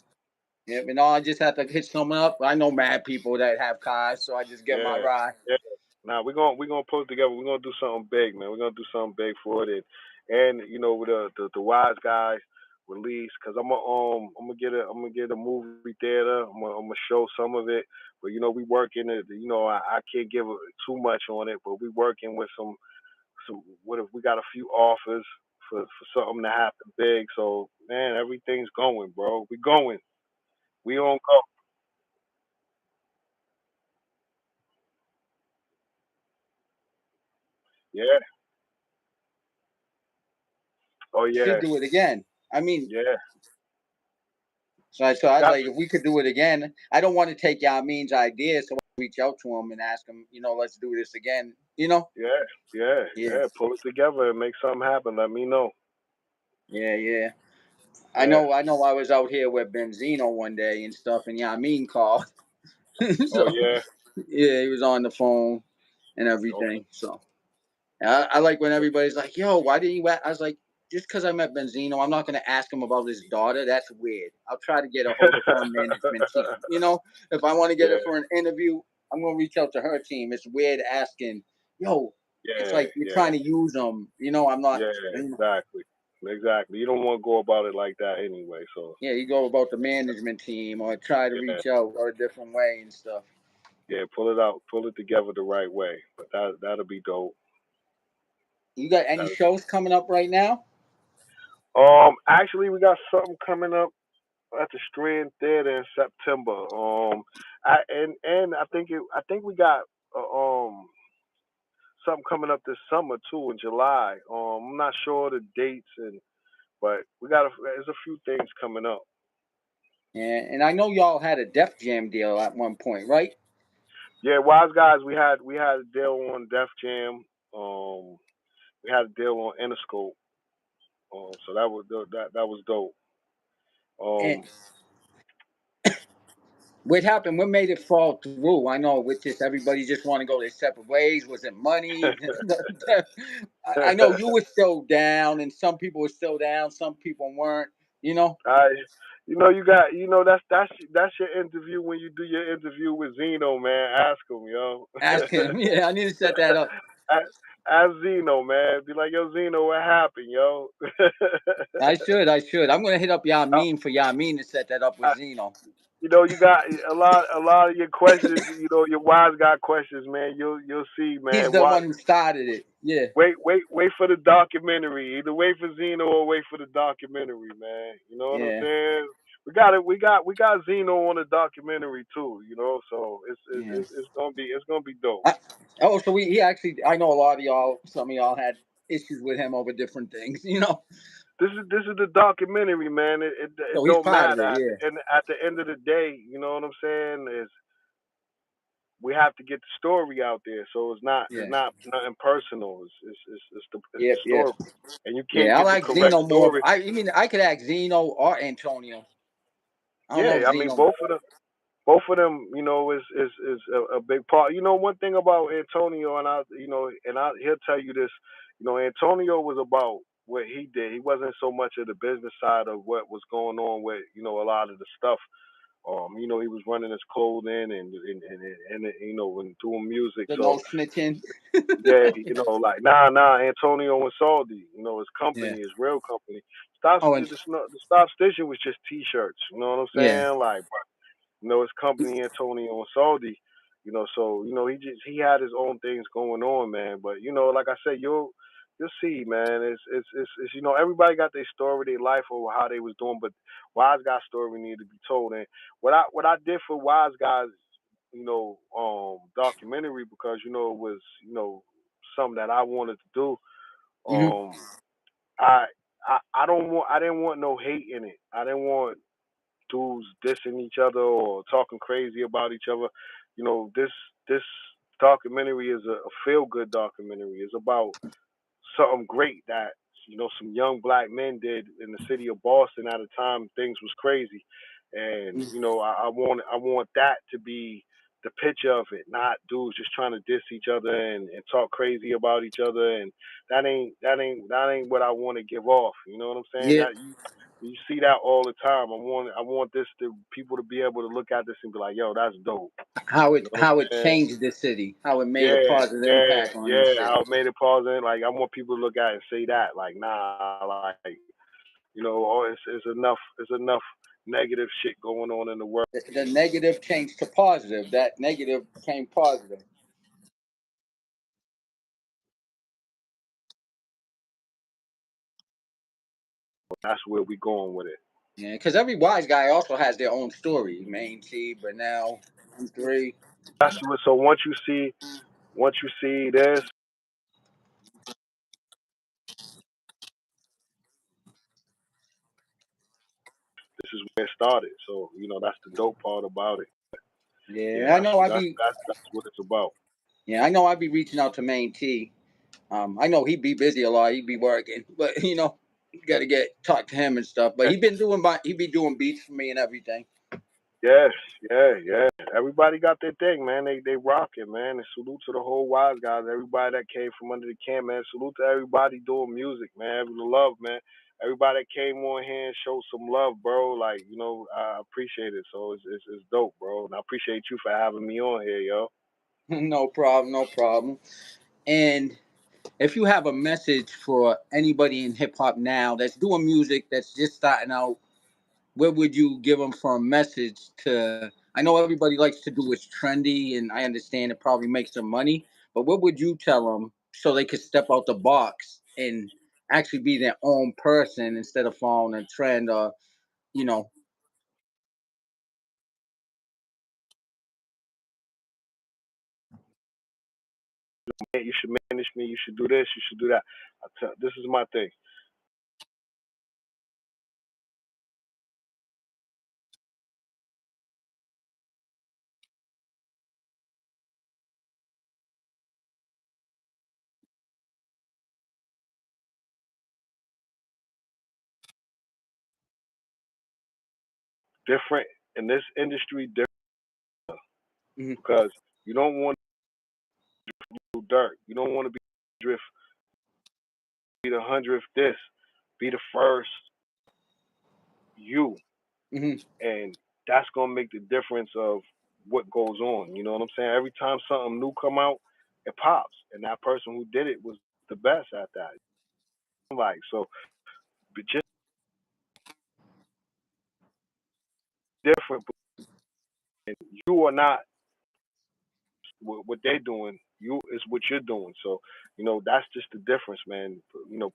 [SPEAKER 1] Yeah, you know, I just have to hit someone up. I know mad people that have cars, so I just get my
[SPEAKER 2] Yeah,
[SPEAKER 1] ride.
[SPEAKER 2] yeah. Now we're gonna put it together. We're gonna do something big, man. We're gonna do something big for it, and with the wise guys release, because I'm gonna get a movie theater. I'm gonna show some of it, but we working it. I can't give too much on it, but we working with some. What if we got a few offers for something to happen big? So man, everything's going, bro. We going. We on go. Yeah. Oh
[SPEAKER 1] Should
[SPEAKER 2] yeah.
[SPEAKER 1] do it again. I mean,
[SPEAKER 2] Yeah.
[SPEAKER 1] so I was
[SPEAKER 2] Got
[SPEAKER 1] like, if we could do it again, I don't want to take Yamin's idea, so I reach out to him and ask him, let's do this again.
[SPEAKER 2] Yeah, yeah,
[SPEAKER 1] Yeah,
[SPEAKER 2] yeah. Pull it together and make something happen. Let me know.
[SPEAKER 1] yeah, yeah. I
[SPEAKER 2] Yeah.
[SPEAKER 1] know, I know. I was out here with Benzino one day and stuff, and Yamin called.
[SPEAKER 2] Oh
[SPEAKER 1] So
[SPEAKER 2] yeah.
[SPEAKER 1] yeah, he was on the phone and
[SPEAKER 2] Okay.
[SPEAKER 1] everything. So I like when everybody's like, "Yo, why didn't you?" I was like, "Just because I met Benzino, I'm not going to ask him about his daughter. That's weird. I'll try to get a hold of her management team. If I want to get
[SPEAKER 2] Yeah,
[SPEAKER 1] her for an interview, I'm going to reach out to her team. It's weird asking, yo. It's
[SPEAKER 2] yeah,
[SPEAKER 1] like you're
[SPEAKER 2] yeah,
[SPEAKER 1] trying to use them. I'm not.
[SPEAKER 2] yeah, exactly, exactly. You don't want to go about it like that anyway. So
[SPEAKER 1] Yeah, you go about the management team or try to
[SPEAKER 2] yeah,
[SPEAKER 1] reach out or a different way and stuff.
[SPEAKER 2] yeah, pull it out, pull it together the right way. But that'll be dope.
[SPEAKER 1] You got any
[SPEAKER 2] That'll
[SPEAKER 1] shows coming up right now?
[SPEAKER 2] Actually, we got something coming up at the Strand Theater in September. And I think we got something coming up this summer too in July. I'm not sure the dates but there's a few things coming up.
[SPEAKER 1] And I know y'all had a Def Jam deal at one point, right?
[SPEAKER 2] Yeah, Wise Guys, we had a deal on Def Jam. Um, we had a deal on Interscope. So that was dope.
[SPEAKER 1] And
[SPEAKER 2] Um,
[SPEAKER 1] what happened? What made it fall through? I know with this, everybody just want to go their separate ways. Was it money? I know you were still down, and some people were still down. Some people weren't. You know,
[SPEAKER 2] I, you got, that's your interview when you do your interview with Zeno, man. Ask him, yo.
[SPEAKER 1] ask him. Yeah, I need to set that up.
[SPEAKER 2] Ask Zeno, man. Be like, yo, Zeno, what happened, yo?
[SPEAKER 1] I should. I should. I'm gonna hit up
[SPEAKER 2] I,
[SPEAKER 1] Yamin for Yamin to set that up with
[SPEAKER 2] I,
[SPEAKER 1] Zeno.
[SPEAKER 2] you got a lot of your questions. Your wise guy questions, man. You'll see,
[SPEAKER 1] He's
[SPEAKER 2] man.
[SPEAKER 1] the
[SPEAKER 2] Watch.
[SPEAKER 1] one who started it. Yeah.
[SPEAKER 2] Wait for the documentary. Either wait for Zeno or wait for the documentary, man. You know what I'm
[SPEAKER 1] Yeah.
[SPEAKER 2] saying? We got Zeno on the documentary too. So
[SPEAKER 1] Yeah.
[SPEAKER 2] it's gonna be dope.
[SPEAKER 1] I, so he actually. I know a lot of y'all. Some of y'all had issues with him over different things.
[SPEAKER 2] This is the documentary, man. It
[SPEAKER 1] So he's
[SPEAKER 2] don't
[SPEAKER 1] part of
[SPEAKER 2] matter
[SPEAKER 1] it. Yeah.
[SPEAKER 2] at the end of the day. You know what I'm saying? Is we have to get the story out there. So it's
[SPEAKER 1] Yeah.
[SPEAKER 2] not nothing personal. It's the
[SPEAKER 1] Yep. Yep.
[SPEAKER 2] story, and you can't
[SPEAKER 1] Yeah. I
[SPEAKER 2] get the
[SPEAKER 1] like
[SPEAKER 2] correct
[SPEAKER 1] Zeno more.
[SPEAKER 2] story.
[SPEAKER 1] I could ask Zeno or Antonio. I don't know if
[SPEAKER 2] Yeah, I mean
[SPEAKER 1] Zeno.
[SPEAKER 2] both of them, is a big part. One thing about Antonio, he'll tell you this. Antonio was about what he did. He wasn't so much of the business side of what was going on with a lot of the stuff. He was running his clothing and doing music.
[SPEAKER 1] The no
[SPEAKER 2] So
[SPEAKER 1] snitching.
[SPEAKER 2] yeah, like nah, Antonio and Saldi, his
[SPEAKER 1] Yeah.
[SPEAKER 2] company, his real company. Stop,
[SPEAKER 1] Oh, and
[SPEAKER 2] the Stop Stitching was just T-shirts. You know what I'm
[SPEAKER 1] yeah.
[SPEAKER 2] saying? Like, his company Antonio and Saldi, so he had his own things going on, man. But like I said, you'll see, man. It's everybody got their story, their life, or how they was doing, but Wise Guy's story needed to be told. And what I did for Wise Guys, documentary, because it was something that I wanted to do.
[SPEAKER 1] Hmm.
[SPEAKER 2] Um, I I didn't want no hate in it. I didn't want dudes dissing each other or talking crazy about each other. This documentary is a feel good documentary. It's about something great that some young black men did in the city of Boston at a time things was crazy, and I want that to be the picture of it, not dudes just trying to diss each other and talk crazy about each other, and that ain't what I want to give off. You know what I'm saying?
[SPEAKER 1] Yeah.
[SPEAKER 2] That you see that all the time. I want this to people to be able to look at this and be like, yo, that's dope.
[SPEAKER 1] How
[SPEAKER 2] You
[SPEAKER 1] it
[SPEAKER 2] know what
[SPEAKER 1] how
[SPEAKER 2] I'm
[SPEAKER 1] it
[SPEAKER 2] saying?
[SPEAKER 1] changed the city. How it made a
[SPEAKER 2] Yeah,
[SPEAKER 1] positive
[SPEAKER 2] yeah,
[SPEAKER 1] impact on the
[SPEAKER 2] yeah.
[SPEAKER 1] city.
[SPEAKER 2] I made it pause in. Like, I want people to look at it and say that. Like, nah, like, it's enough negative shit going on in the world.
[SPEAKER 1] The negative changed to positive. That negative became positive.
[SPEAKER 2] That's where we going with it.
[SPEAKER 1] Yeah, because every wise guy also has their own story. Main T, Burnell, M3.
[SPEAKER 2] That's what. So once you see this is where it started. So that's the dope part about it. Yeah,
[SPEAKER 1] Yeah, I know.
[SPEAKER 2] that's what it's about.
[SPEAKER 1] Yeah, I know. I'd be reaching out to Main T. I know he'd be busy a lot. He'd be working, but you got to get talk to him and stuff. But he be doing beats for me and everything.
[SPEAKER 2] Yes, yeah. Everybody got their thing, man. They rock it, man. And salute to the whole Wise Guys, everybody that came from under the can, man. Salute to everybody doing music, man. The love, man. Everybody that came on here and showed some love, bro. Like, I appreciate it. So it's dope, bro. And I appreciate you for having me on here, yo.
[SPEAKER 1] No problem, no problem. And if you have a message for anybody in hip hop now that's doing music that's just starting out, what would you give them for a message to? I know everybody likes to do what's trendy, and I understand it probably makes them money, but what would you tell them so they could step out the box and actually be their own person instead of following a trend or, you know,
[SPEAKER 2] Hey, you should manage me. You should do this. You should do that. This is my thing. Different in this industry, different
[SPEAKER 1] mhm,
[SPEAKER 2] because you don't want to do dirt. You don't want to be drift, be the hundredth this, be the first you,
[SPEAKER 1] mhm,
[SPEAKER 2] and that's gonna make the difference of what goes on. You know what I'm saying? Every time something new come out, it pops, and that person who did it was the best at that. Like so, but just different. And you are not what they're doing. You is what you're doing. So that's just the difference, man.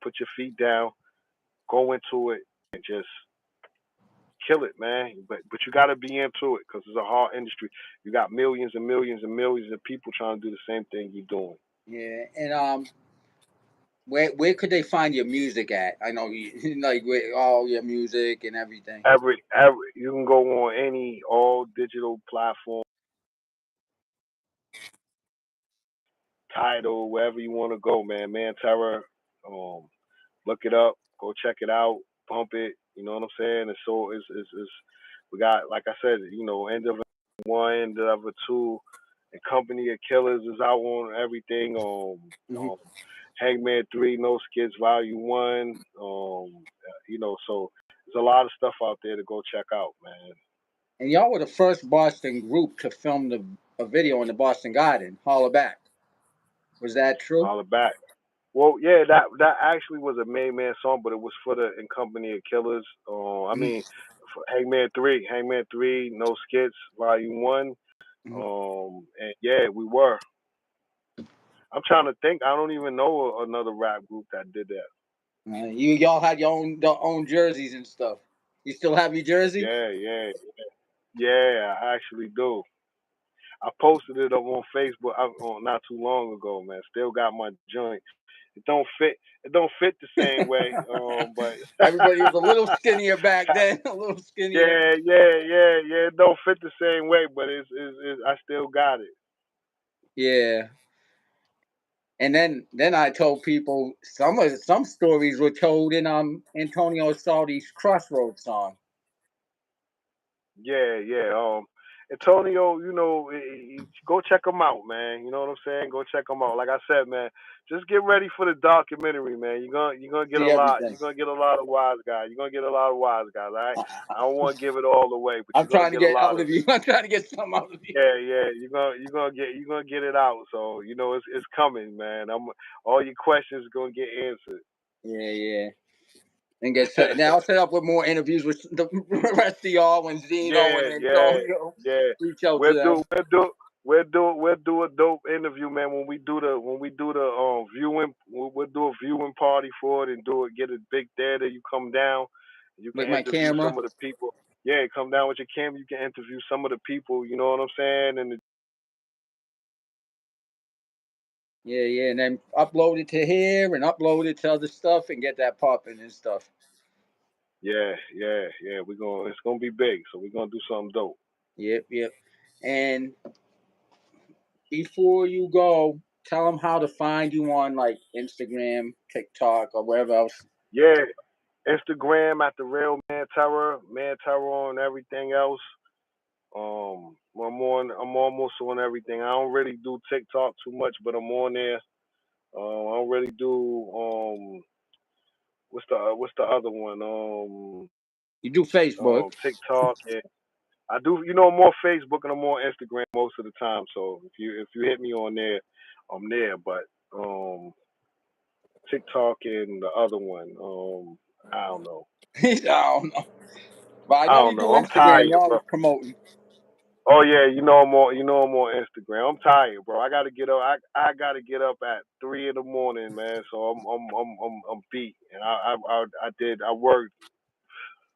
[SPEAKER 2] Put your feet down, go into it, and just kill it, man. But you got to be into it because it's a hard industry. You got millions and millions and millions of people trying to do the same thing you're doing.
[SPEAKER 1] yeah. And where could they find your music at? I know you like where, all your music and everything.
[SPEAKER 2] Every you can go on any all digital platform, title, wherever you want to go, man. Mann Terror, um, look it up, go check it out, pump it. You know what I'm saying? And so it's we got like I said, end of one, end of a two, and Company of Killers is out on everything.
[SPEAKER 1] Hmm.
[SPEAKER 2] Hangman 3, No Skits Volume 1. So there's a lot of stuff out there to go check out, man.
[SPEAKER 1] And y'all were the first Boston group to film a video in the Boston Garden. Holla back. Was that true?
[SPEAKER 2] Holla back. Well, yeah, that actually was a main man song, but it was for the In Company of Killers. I
[SPEAKER 1] Hmm.
[SPEAKER 2] mean, for Hangman 3, No Skits Volume 1.
[SPEAKER 1] Hmm.
[SPEAKER 2] And yeah, we were. I'm trying to think. I don't even know another rap group that did that.
[SPEAKER 1] Y'all had your own jerseys and stuff. You still have your jersey?
[SPEAKER 2] Yeah. I actually do. I posted it up on Facebook not too long ago, man. Still got my joint. It don't fit. It don't fit the same way. But
[SPEAKER 1] Everybody was a little skinnier back then. A little skinnier.
[SPEAKER 2] yeah. It don't fit the same way, but it's I still got it.
[SPEAKER 1] Yeah. And then I told people some stories were told in Antonio Saldi's Crossroads song.
[SPEAKER 2] Yeah. Antonio, go check him out, man. You know what I'm saying? Go check him out. Like I said, man, just get ready for the documentary, man. You're gonna get a
[SPEAKER 1] See
[SPEAKER 2] lot.
[SPEAKER 1] everything.
[SPEAKER 2] You're gonna get a lot of wise guys. You're gonna get a lot of wise guys. All right.
[SPEAKER 1] I,
[SPEAKER 2] I
[SPEAKER 1] I,
[SPEAKER 2] don't want to give it all away, but
[SPEAKER 1] I'm
[SPEAKER 2] you're gonna
[SPEAKER 1] trying to
[SPEAKER 2] get a
[SPEAKER 1] get
[SPEAKER 2] lot
[SPEAKER 1] out
[SPEAKER 2] of
[SPEAKER 1] of
[SPEAKER 2] it.
[SPEAKER 1] you. I'm trying to get some out of you.
[SPEAKER 2] Yeah. You're gonna get it out. So it's coming, man. All your questions gonna get answered.
[SPEAKER 1] Yeah, yeah. And get set. Now I'll set up with more interviews with the rest of y'all when Zeno and
[SPEAKER 2] Yeah,
[SPEAKER 1] Antonio
[SPEAKER 2] yeah.
[SPEAKER 1] reach out to
[SPEAKER 2] We'll
[SPEAKER 1] them.
[SPEAKER 2] do we'll do we'll do a dope interview, man. When we do the viewing, we'll do a viewing party for it and get a big theater. You come down, you can
[SPEAKER 1] With my
[SPEAKER 2] interview
[SPEAKER 1] camera.
[SPEAKER 2] some of the people. Yeah, come down with your camera. You can interview some of the people. You know what I'm saying? And
[SPEAKER 1] Yeah, yeah. And then upload it to here and upload it to other stuff and get that popping and stuff.
[SPEAKER 2] yeah. It's gonna be big. So we're gonna do something dope.
[SPEAKER 1] Yep, yep. And before you go, tell them how to find you on like Instagram, TikTok, or wherever else.
[SPEAKER 2] Yeah, Instagram at the real Man Terror, Man Terror on everything else. I'm almost on everything. I don't really do TikTok too much, but I'm on there. I don't really do what's the other one?
[SPEAKER 1] You do Facebook.
[SPEAKER 2] TikTok, and I do. You know, I'm on Facebook and I'm on Instagram most of the time. So if you hit me on there, I'm there. But TikTok and the other one, I don't know.
[SPEAKER 1] I don't know. But I
[SPEAKER 2] I
[SPEAKER 1] know
[SPEAKER 2] don't
[SPEAKER 1] you do
[SPEAKER 2] know. I'm
[SPEAKER 1] Instagram.
[SPEAKER 2] tired,
[SPEAKER 1] You're
[SPEAKER 2] bro.
[SPEAKER 1] always promoting.
[SPEAKER 2] Oh yeah, you know I'm on Instagram. I'm tired, bro. I gotta get up. I gotta get up at 3 in the morning, man. So I'm beat, and I worked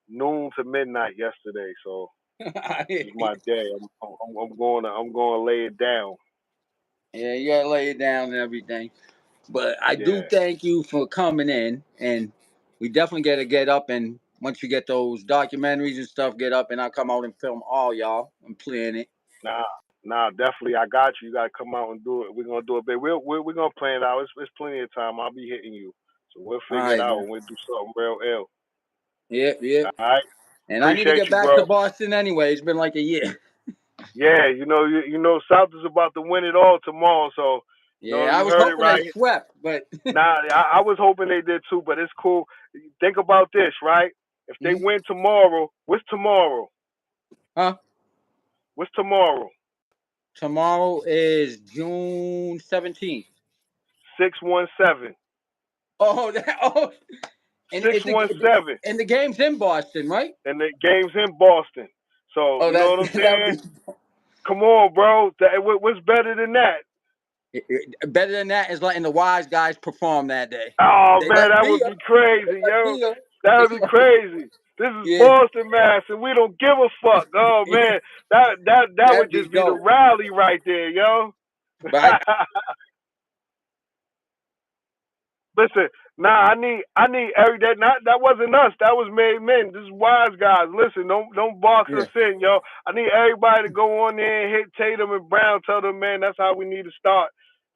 [SPEAKER 2] noon to midnight yesterday. So this is my day. I'm going to lay it down.
[SPEAKER 1] Yeah, you gotta lay it down and everything. But I do
[SPEAKER 2] Yeah.
[SPEAKER 1] thank you for coming in, and we definitely gotta get up and once you get those documentaries and stuff, get up and I'll come out and film all y'all and plan it.
[SPEAKER 2] Nah, nah, definitely. I got you. You gotta come out and do it. We're gonna do it, babe. We're gonna plan it out. It's plenty of time. I'll be hitting you, so we'll
[SPEAKER 1] All
[SPEAKER 2] figure it
[SPEAKER 1] right,
[SPEAKER 2] out
[SPEAKER 1] man.
[SPEAKER 2] and we'll do something real ill.
[SPEAKER 1] Yep, yep.
[SPEAKER 2] All right.
[SPEAKER 1] And I need to
[SPEAKER 2] Appreciate
[SPEAKER 1] get
[SPEAKER 2] you,
[SPEAKER 1] back
[SPEAKER 2] bro.
[SPEAKER 1] to Boston anyway. It's been like a year.
[SPEAKER 2] Yeah, you know, South is about to win it all tomorrow. So,
[SPEAKER 1] Yeah, I
[SPEAKER 2] you
[SPEAKER 1] was
[SPEAKER 2] heard it
[SPEAKER 1] hoping they
[SPEAKER 2] right.
[SPEAKER 1] swept, but
[SPEAKER 2] Nah, I was hoping they did too, but it's cool. Think about this, right? If they
[SPEAKER 1] Mhm.
[SPEAKER 2] win tomorrow, what's tomorrow?
[SPEAKER 1] Huh?
[SPEAKER 2] What's tomorrow?
[SPEAKER 1] Tomorrow is June 17th.
[SPEAKER 2] 617.
[SPEAKER 1] Oh, oh, and
[SPEAKER 2] Six
[SPEAKER 1] it's
[SPEAKER 2] one seven.
[SPEAKER 1] and the game's in Boston, right?
[SPEAKER 2] And the game's in Boston. So
[SPEAKER 1] Oh,
[SPEAKER 2] you know
[SPEAKER 1] that
[SPEAKER 2] what I'm
[SPEAKER 1] that'll
[SPEAKER 2] saying?
[SPEAKER 1] be
[SPEAKER 2] Come on, bro. What's better than that?
[SPEAKER 1] better than that is letting the wise guys perform that day.
[SPEAKER 2] Oh
[SPEAKER 1] They
[SPEAKER 2] man,
[SPEAKER 1] let
[SPEAKER 2] that would
[SPEAKER 1] Mia.
[SPEAKER 2] be
[SPEAKER 1] They
[SPEAKER 2] crazy,
[SPEAKER 1] let
[SPEAKER 2] yo.
[SPEAKER 1] Mia.
[SPEAKER 2] That would be crazy. This is
[SPEAKER 1] Yeah,
[SPEAKER 2] Boston, Mass, and we don't give a fuck. Oh
[SPEAKER 1] yeah,
[SPEAKER 2] man, that
[SPEAKER 1] that'd
[SPEAKER 2] would
[SPEAKER 1] be
[SPEAKER 2] just be the
[SPEAKER 1] dope.
[SPEAKER 2] rally right there, yo.
[SPEAKER 1] But I,
[SPEAKER 2] Listen, nah, I need every that wasn't us. That was made men. This is wise guys. Listen, don't box
[SPEAKER 1] yeah,
[SPEAKER 2] us in, yo. I need everybody to go on there and hit Tatum and Brown. Tell them, man, that's how we need to start.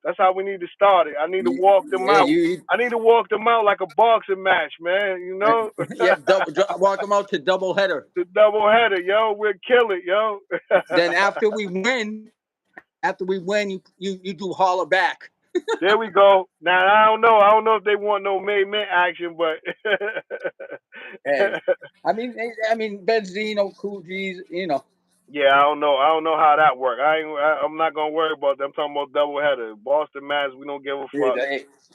[SPEAKER 2] That's how we need to start it. I need to walk them
[SPEAKER 1] yeah,
[SPEAKER 2] out. I need to walk them out like a boxing match, man. You know,
[SPEAKER 1] yeah. Walk them out to doubleheader.
[SPEAKER 2] the double header, yo. We'll kill it, yo.
[SPEAKER 1] Then after we win, you do holler back.
[SPEAKER 2] There we go. Now I don't know. I don't know if they want no main man action, but
[SPEAKER 1] Hey, I mean Benzino, Coogie's,
[SPEAKER 2] yeah, I don't know. I don't know how that works. I'm not gonna worry about that. I'm talking about double header. Boston Mass. We don't give a
[SPEAKER 1] yeah,
[SPEAKER 2] fuck.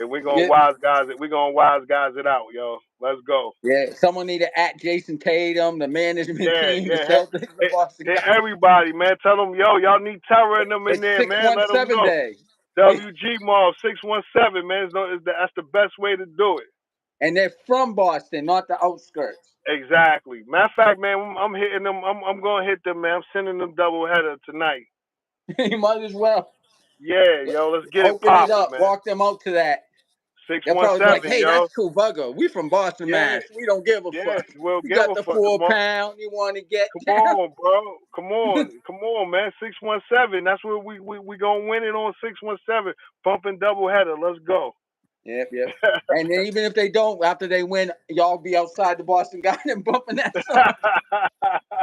[SPEAKER 2] And we're gonna
[SPEAKER 1] yeah,
[SPEAKER 2] wise guys it. We're gonna wise guys it out, yo. Let's go.
[SPEAKER 1] yeah. Someone need to at Jason Tatum, the management
[SPEAKER 2] Yeah,
[SPEAKER 1] team, the
[SPEAKER 2] yeah.
[SPEAKER 1] Celtics, the Boston
[SPEAKER 2] Hit
[SPEAKER 1] guys.
[SPEAKER 2] everybody, man. Tell them, yo, y'all need terror in them in
[SPEAKER 1] It's
[SPEAKER 2] there,
[SPEAKER 1] six
[SPEAKER 2] man.
[SPEAKER 1] one
[SPEAKER 2] Let them
[SPEAKER 1] seven
[SPEAKER 2] know.
[SPEAKER 1] day,
[SPEAKER 2] WG Mob 617, man. That's the best way to do it.
[SPEAKER 1] and they're from Boston, not the outskirts.
[SPEAKER 2] Exactly. Matter of fact, man, I'm hitting them. I'm gonna hit them, man. I'm sending them double header tonight.
[SPEAKER 1] You might as well
[SPEAKER 2] Yeah, yo, let's get it
[SPEAKER 1] open it
[SPEAKER 2] popping,
[SPEAKER 1] up,
[SPEAKER 2] man.
[SPEAKER 1] walk them out to that.
[SPEAKER 2] Six
[SPEAKER 1] They'll
[SPEAKER 2] one
[SPEAKER 1] probably be like,
[SPEAKER 2] seven,
[SPEAKER 1] "Hey, that's
[SPEAKER 2] yo.
[SPEAKER 1] cool, Bugger. We from Boston,
[SPEAKER 2] Yeah,
[SPEAKER 1] Mass. We don't give a
[SPEAKER 2] yeah.
[SPEAKER 1] fuck.
[SPEAKER 2] We'll
[SPEAKER 1] We
[SPEAKER 2] give
[SPEAKER 1] got
[SPEAKER 2] a
[SPEAKER 1] the
[SPEAKER 2] fuck.
[SPEAKER 1] 4 pound. You want to get
[SPEAKER 2] Come
[SPEAKER 1] down?"
[SPEAKER 2] on, bro. Come on, man. 617. That's where we gonna win it on 617. Bumping double header. Let's go.
[SPEAKER 1] Yep, yep. And then even if they don't, after they win, y'all be outside the Boston Garden bumping that song.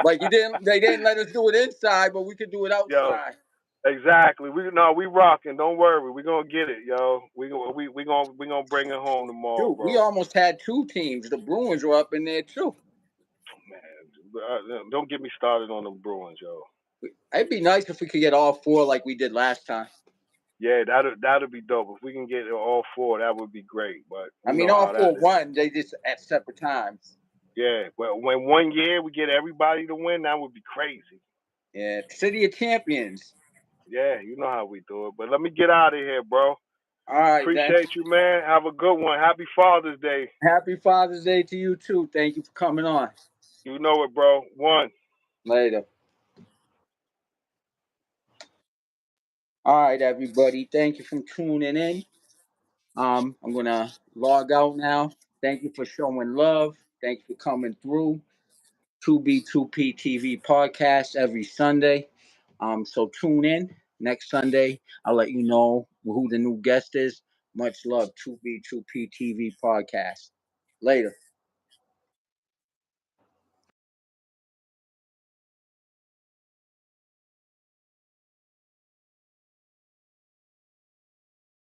[SPEAKER 1] Like they didn't let us do it inside, but we could do it
[SPEAKER 2] Yo,
[SPEAKER 1] outside.
[SPEAKER 2] exactly. We rocking. Don't worry. We gonna get it, yo. We gonna bring it home tomorrow,
[SPEAKER 1] Dude, we
[SPEAKER 2] bro.
[SPEAKER 1] almost had two teams. The Bruins were up in there too.
[SPEAKER 2] Man, don't get me started on the Bruins, yo.
[SPEAKER 1] It'd be nice if we could get all four like we did last time.
[SPEAKER 2] Yeah, that'll be dope. If we can get all four, that would be great. But
[SPEAKER 1] I
[SPEAKER 2] you
[SPEAKER 1] mean,
[SPEAKER 2] know
[SPEAKER 1] all
[SPEAKER 2] how that
[SPEAKER 1] four
[SPEAKER 2] is.
[SPEAKER 1] won. They just at separate times.
[SPEAKER 2] Yeah, well, when one year we get everybody to win, that would be crazy.
[SPEAKER 1] Yeah, City of Champions.
[SPEAKER 2] Yeah, you know how we do it. But let me get out of here, bro.
[SPEAKER 1] All right, then.
[SPEAKER 2] Appreciate you, man. Have a good one. Happy Father's Day.
[SPEAKER 1] Happy Father's Day to you too. Thank you for coming on.
[SPEAKER 2] You know it, bro. One.
[SPEAKER 1] Later. All right, everybody. Thank you for tuning in. I'm gonna log out now. Thank you for showing love. Thank you for coming through. 2B2P TV podcast every Sunday. So tune in next Sunday. I'll let you know who the new guest is. Much love, 2B2P TV podcast. Later.